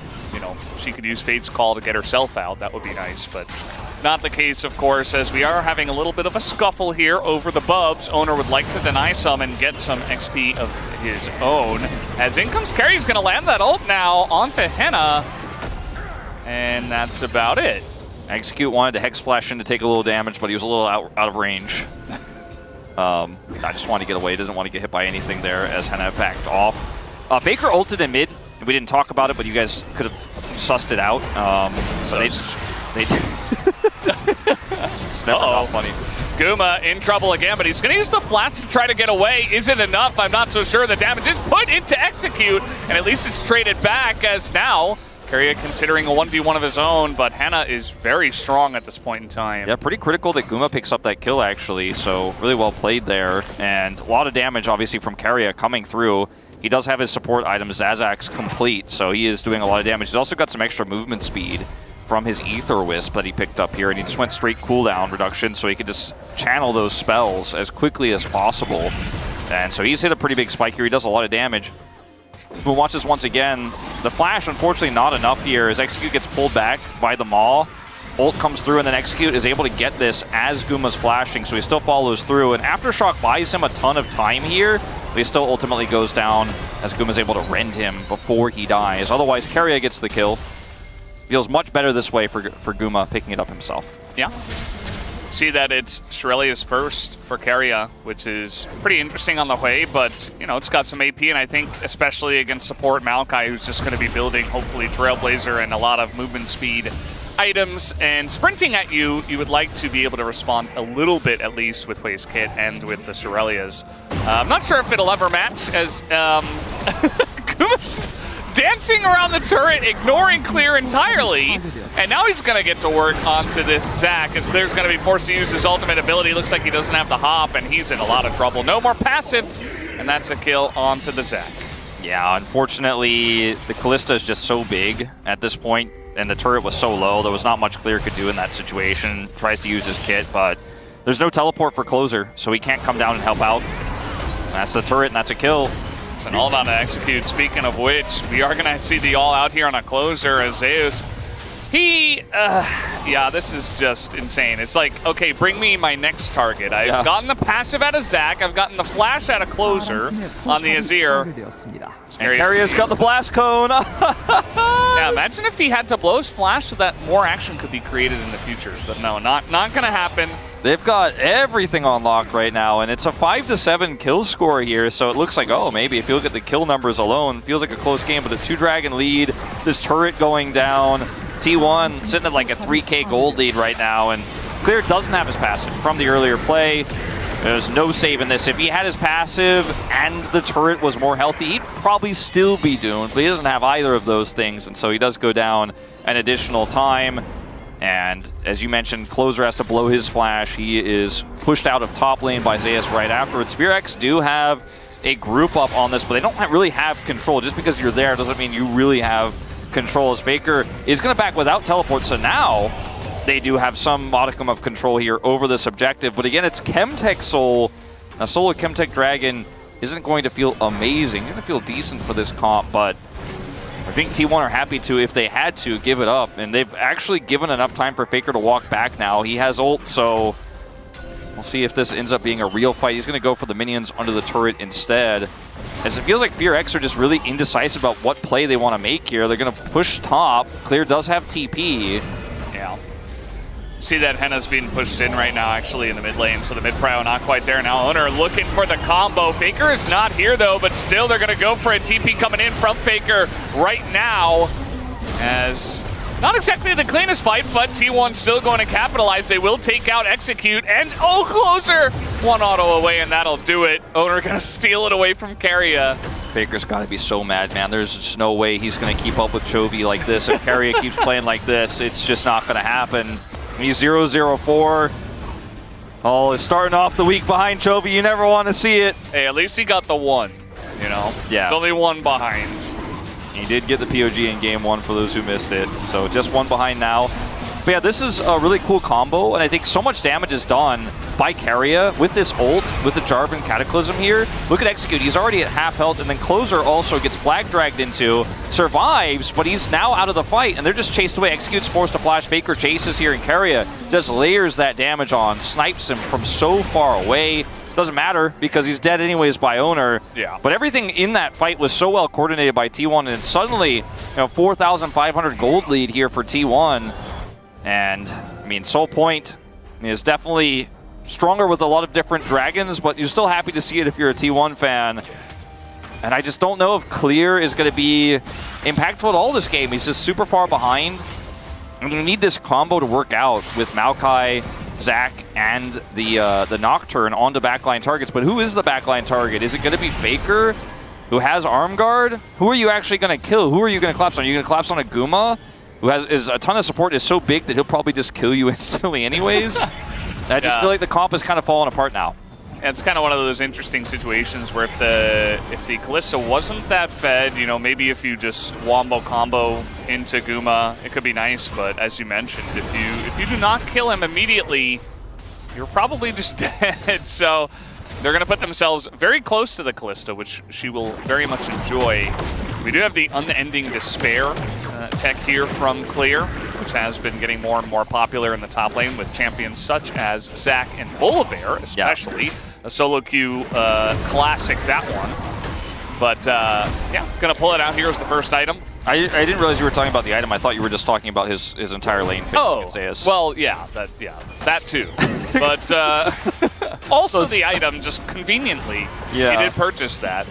she could use Fate's Call to get herself out, that would be nice, but not the case, of course, as we are having a little bit of a scuffle here over the Bubs. Owner would like to deny some and get some XP of his own. As in comes Carry's going to land that ult now onto Henna, and that's about it. Execute wanted to Hex Flash in to take a little damage, but he was a little out of range. I just wanted to get away. Doesn't want to get hit by anything there as Henna backed off. Faker ulted in mid. We didn't talk about it, but you guys could have sussed it out. They it's never not funny. Guma in trouble again, but he's going to use the flash to try to get away. Is it enough? I'm not so sure. The damage is put into Execute, and at least it's traded back, as now Keria considering a 1v1 of his own, but Henna is very strong at this point in time. Yeah, pretty critical that Guma picks up that kill, actually, so really well played there. And a lot of damage, obviously, from Keria coming through. He does have his support item, Zazak's complete, so he is doing a lot of damage. He's also got some extra movement speed from his Ether Wisp that he picked up here, and he just went straight cooldown reduction so he could just channel those spells as quickly as possible. And so he's hit a pretty big spike here. He does a lot of damage. who watches once again. The flash, unfortunately, not enough here as Execute gets pulled back by the Maul. Ult comes through, and then Execute is able to get this as Guma's flashing, so he still follows through. And Aftershock buys him a ton of time here, but he still ultimately goes down as Guma's able to rend him before he dies. Otherwise, Keria gets the kill. Feels much better this way for Guma picking it up himself. Yeah. See that it's Shirelia's first for Keria, which is pretty interesting on the way, but, you know, it's got some AP, and I think especially against support Maokai, who's just going to be building, hopefully, Trailblazer and a lot of movement speed items and sprinting at you, you would like to be able to respond a little bit, at least, with Waste Kit and with the Shirelias. I'm not sure if it'll ever match, as Guma's dancing around the turret, ignoring Clear entirely, and now he's going to get to work onto this Zac, as Clear's going to be forced to use his ultimate ability. Looks like he doesn't have the hop, and he's in a lot of trouble. No more passive, and that's a kill onto the Zac. Yeah, unfortunately, the Kalista is just so big at this point, and the turret was so low, there was not much Clear could do in that situation. Tries to use his kit, but there's no teleport for Closer, so he can't come down and help out. That's the turret, and that's a kill. It's an all-out to Execute. Speaking of which, we are going to see the all-out here on a Closer as Zeus. Yeah, this is just insane. It's like, okay, bring me my next target. I've gotten the passive out of Zac. I've gotten the flash out of Closer on the Azir. And Keria's got the blast cone. Yeah, imagine if he had to blow his flash so that more action could be created in the future. But no, not going to happen. They've got everything on lock right now, and it's a 5-7 kill score here, so it looks like, oh, maybe if you look at the kill numbers alone, feels like a close game, but a 2-dragon lead, this turret going down, T1 sitting at like a 3K gold lead right now, and Clear doesn't have his passive from the earlier play. There's no save in this. If he had his passive and the turret was more healthy, he'd probably still be doomed, but he doesn't have either of those things, and so he does go down an additional time. And as you mentioned, Closer has to blow his flash. He is pushed out of top lane by Zeus right afterwards. Fearx do have a group up on this, but they don't really have control. Just because you're there doesn't mean you really have control, as Faker is going to back without teleport. So now they do have some modicum of control here over this objective. But again, it's Chemtech Soul. A solo Chemtech Dragon isn't going to feel amazing. It's going to feel decent for this comp, but I think T1 are happy to, if they had to, give it up. And they've actually given enough time for Faker to walk back now. He has ult, so we'll see if this ends up being a real fight. He's going to go for the minions under the turret instead, as it feels like Fearx are just really indecisive about what play they want to make here. They're going to push top. Clear does have TP. Yeah. See that Henna's being pushed in right now, actually, in the mid lane, so the mid prio not quite there now. Owner looking for the combo. Faker is not here, though, but still they're going to go for a TP coming in from Faker right now, as not exactly the cleanest fight, but T1 still going to capitalize. They will take out Execute, and Closer! One auto away, and that'll do it. Owner going to steal it away from Keria. Faker's got to be so mad, man. There's just no way he's going to keep up with Chovy like this. If Keria keeps playing like this, it's just not going to happen. He's 0-0-4. Oh, it's starting off the week behind Chovy. You never want to see it. Hey, at least he got the one, you know? Yeah. There's only one behind. He did get the POG in game one for those who missed it. So just one behind now. But yeah, this is a really cool combo, and I think so much damage is done by Keria with this ult, with the Jarvan Cataclysm here. Look at Execute, he's already at half health, and then Closer also gets flag dragged into, survives, but he's now out of the fight, and they're just chased away. Execute's forced to flash, Faker chases here, and Keria just layers that damage on, snipes him from so far away. Doesn't matter, because he's dead anyways by Owner. Yeah. But everything in that fight was so well coordinated by T1, and suddenly, 4,500 gold lead here for T1. And, I mean, Soul Point is definitely stronger with a lot of different dragons, but you're still happy to see it if you're a T1 fan. And I just don't know if Clear is going to be impactful at all this game. He's just super far behind. And you need this combo to work out with Maokai, Zac, and the Nocturne onto backline targets. But who is the backline target? Is it going to be Faker, who has Arm Guard? Who are you actually going to kill? Who are you going to collapse on? Are you going to collapse on a Guma, who is a ton of support, is so big that he'll probably just kill you instantly anyways? I just feel like the comp is kind of falling apart now. It's kind of one of those interesting situations where if the Kalista wasn't that fed, maybe if you just wombo combo into Guma, it could be nice. But as you mentioned, if you do not kill him immediately, you're probably just dead. So they're going to put themselves very close to the Kalista, which she will very much enjoy. We do have the Unending Despair tech here from Clear, which has been getting more and more popular in the top lane with champions such as Zac and Volibear, especially. Yeah. A solo queue classic, that one. But yeah, gonna pull it out here as the first item. I didn't realize you were talking about the item. I thought you were just talking about his entire lane fake. Oh, well, yeah, that too. But also the item, just conveniently, he did purchase that.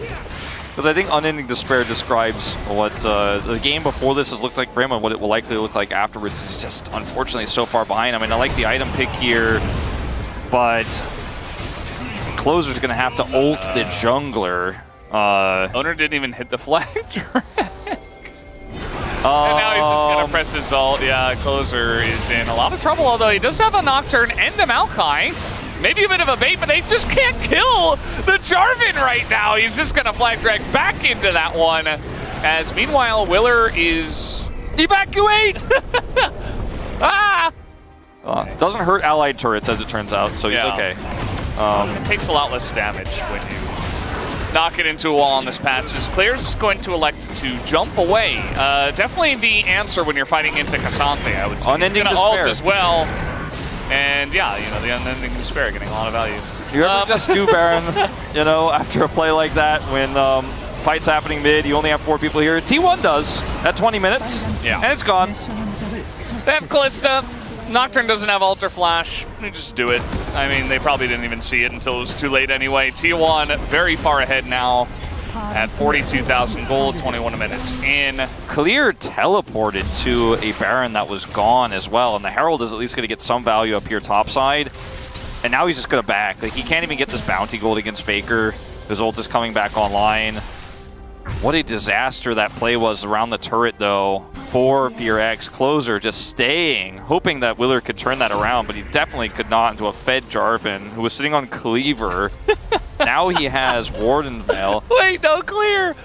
Because I think Unending Despair describes what the game before this has looked like for him and what it will likely look like afterwards. He's just, unfortunately, so far behind. I mean, I like the item pick here, but Closer's going to have to ult the jungler. Owner didn't even hit the flag track. And now he's just going to press his ult. Yeah, Closer is in a lot of trouble, although he does have a Nocturne and a Maokai. Maybe a bit of a bait, but they just can't kill the Jarvan right now. He's just going to flag drag back into that one. As meanwhile, Willer is... Evacuate! Doesn't hurt allied turrets, as it turns out, so he's okay. It takes a lot less damage when you knock it into a wall on this patch. As Clear's is going to elect to jump away. Definitely the answer when you're fighting into Cassante, I would say. Unending He's Despair. Ult as well. And yeah, you know, the Unending Despair getting a lot of value. You ever just do Baron, you know, after a play like that when fight's happening mid, you only have 4 people here. T1 does at 20 minutes, and it's gone. They have Callista. Nocturne doesn't have Alter Flash. They just do it. I mean, they probably didn't even see it until it was too late anyway. T1 very far ahead now at 42,000 gold, 21 minutes in. Clear teleported to a Baron that was gone as well, and the Herald is at least going to get some value up here topside. And now he's just going to back. Like, he can't even get this bounty gold against Faker. His ult is coming back online. What a disaster that play was around the turret, though, for FearX. Closer just staying, hoping that Willer could turn that around, but he definitely could not into a fed Jarvan, who was sitting on Cleaver. Now he has Warden's Mail. Wait, no, Clear!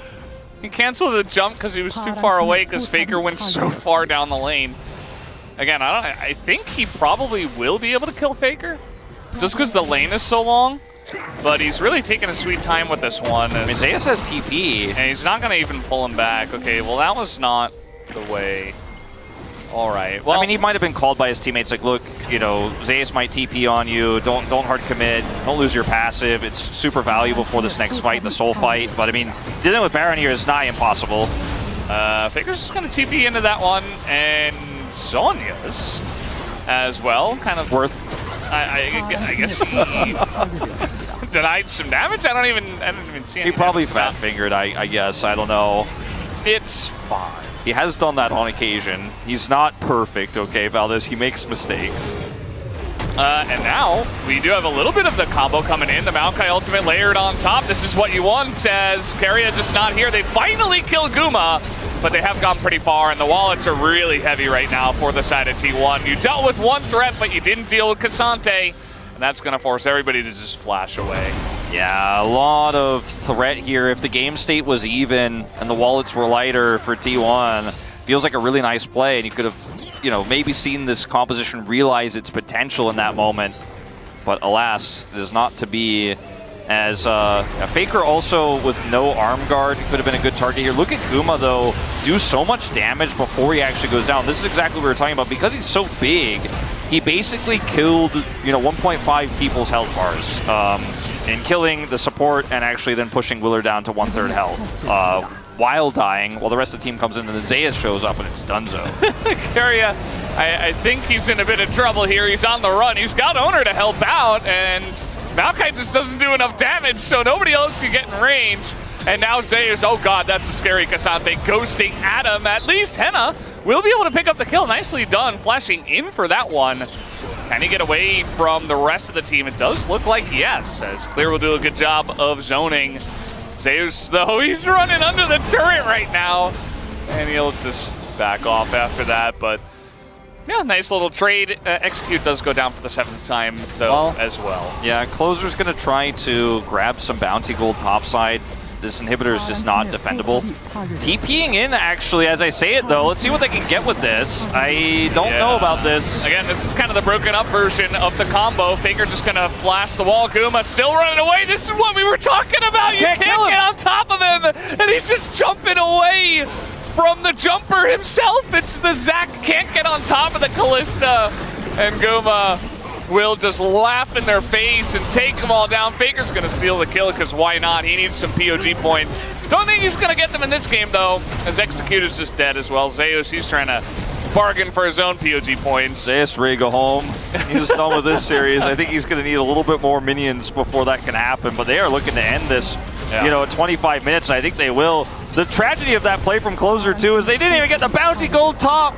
He canceled the jump because he was too far away because Faker went so far down the lane. Again, I think he probably will be able to kill Faker, just because the lane is so long. But he's really taking a sweet time with this one. I mean, Zeus has TP. And he's not going to even pull him back. Okay, well, that was not the way. All right. Well, I mean, he might have been called by his teammates, like, look, you know, Zeus might TP on you. Don't hard commit. Don't lose your passive. It's super valuable for this next fight, the soul fight. But, I mean, dealing with Baron here is nigh impossible. Faker's just going to TP into that one. And Sonya's as well. Kind of worth. I guess he denied some damage. I didn't even see any. He probably fat fingered, I guess. I don't know. It's fine. He has done that on occasion. He's not perfect, okay, Valdez. He makes mistakes. And now we do have a little bit of the combo coming in. The Maokai ultimate layered on top. This is what you want as Keria just not here. They finally kill Guma, but they have gone pretty far, and the wallets are really heavy right now for the side of T1. You dealt with one threat, but you didn't deal with Cassante, and that's going to force everybody to just flash away. Yeah, a lot of threat here. If the game state was even and the wallets were lighter for T1, feels like a really nice play, and you could have, you know, maybe seen this composition realize its potential in that moment. But alas, it is not to be. As Faker also with no arm guard could have been a good target here. Look at Guma, though, do so much damage before he actually goes down. This is exactly what we were talking about. Because he's so big, he basically killed, you know, 1.5 people's health bars in killing the support and actually then pushing Willer down to 1/3 health while dying, while the rest of the team comes in and then Zeus shows up and it's Dunzo. Keria, I think he's in a bit of trouble here. He's on the run. He's got Owner to help out, and Maokai just doesn't do enough damage, so nobody else can get in range. And now Zeus, oh god, that's a scary Cassante ghosting Adam. At least Henna will be able to pick up the kill. Nicely done, flashing in for that one. Can he get away from the rest of the team? It does look like yes, as Clear will do a good job of zoning. Zeus, though, he's running under the turret right now. And he'll just back off after that, but yeah, nice little trade. Execute does go down for the 7th time, though, as well. Yeah, Closer's going to try to grab some bounty gold topside. this inhibitor is just not defendable. TPing in, actually, as I say it, though. Let's see what they can get with this. I don't know about this. Again, this is kind of the broken up version of the combo. Faker just going to flash the wall. Guma still running away. This is what we were talking about. You can't get on top of him, and he's just jumping away from the jumper himself. It's the Zac can't get on top of the Kalista, and Guma will just laugh in their face and take them all down. Faker's going to steal the kill because why not? He needs some POG points. Don't think he's going to get them in this game, though, as Executor's just dead as well. Zeus, he's trying to bargain for his own POG points. Zeus ready to go home. He's done with this series. I think he's going to need a little bit more minions before that can happen, but they are looking to end this, you know, at 25 minutes, and I think they will. The tragedy of that play from Closer, too, is they didn't even get the bounty gold top.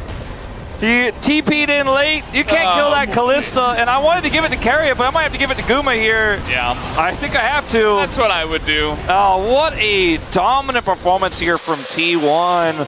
He TP'd in late. You can't kill that Kalista, and I wanted to give it to Carrier, but I might have to give it to Guma here. Yeah. I think I have to. That's what I would do. Oh, what a dominant performance here from T1.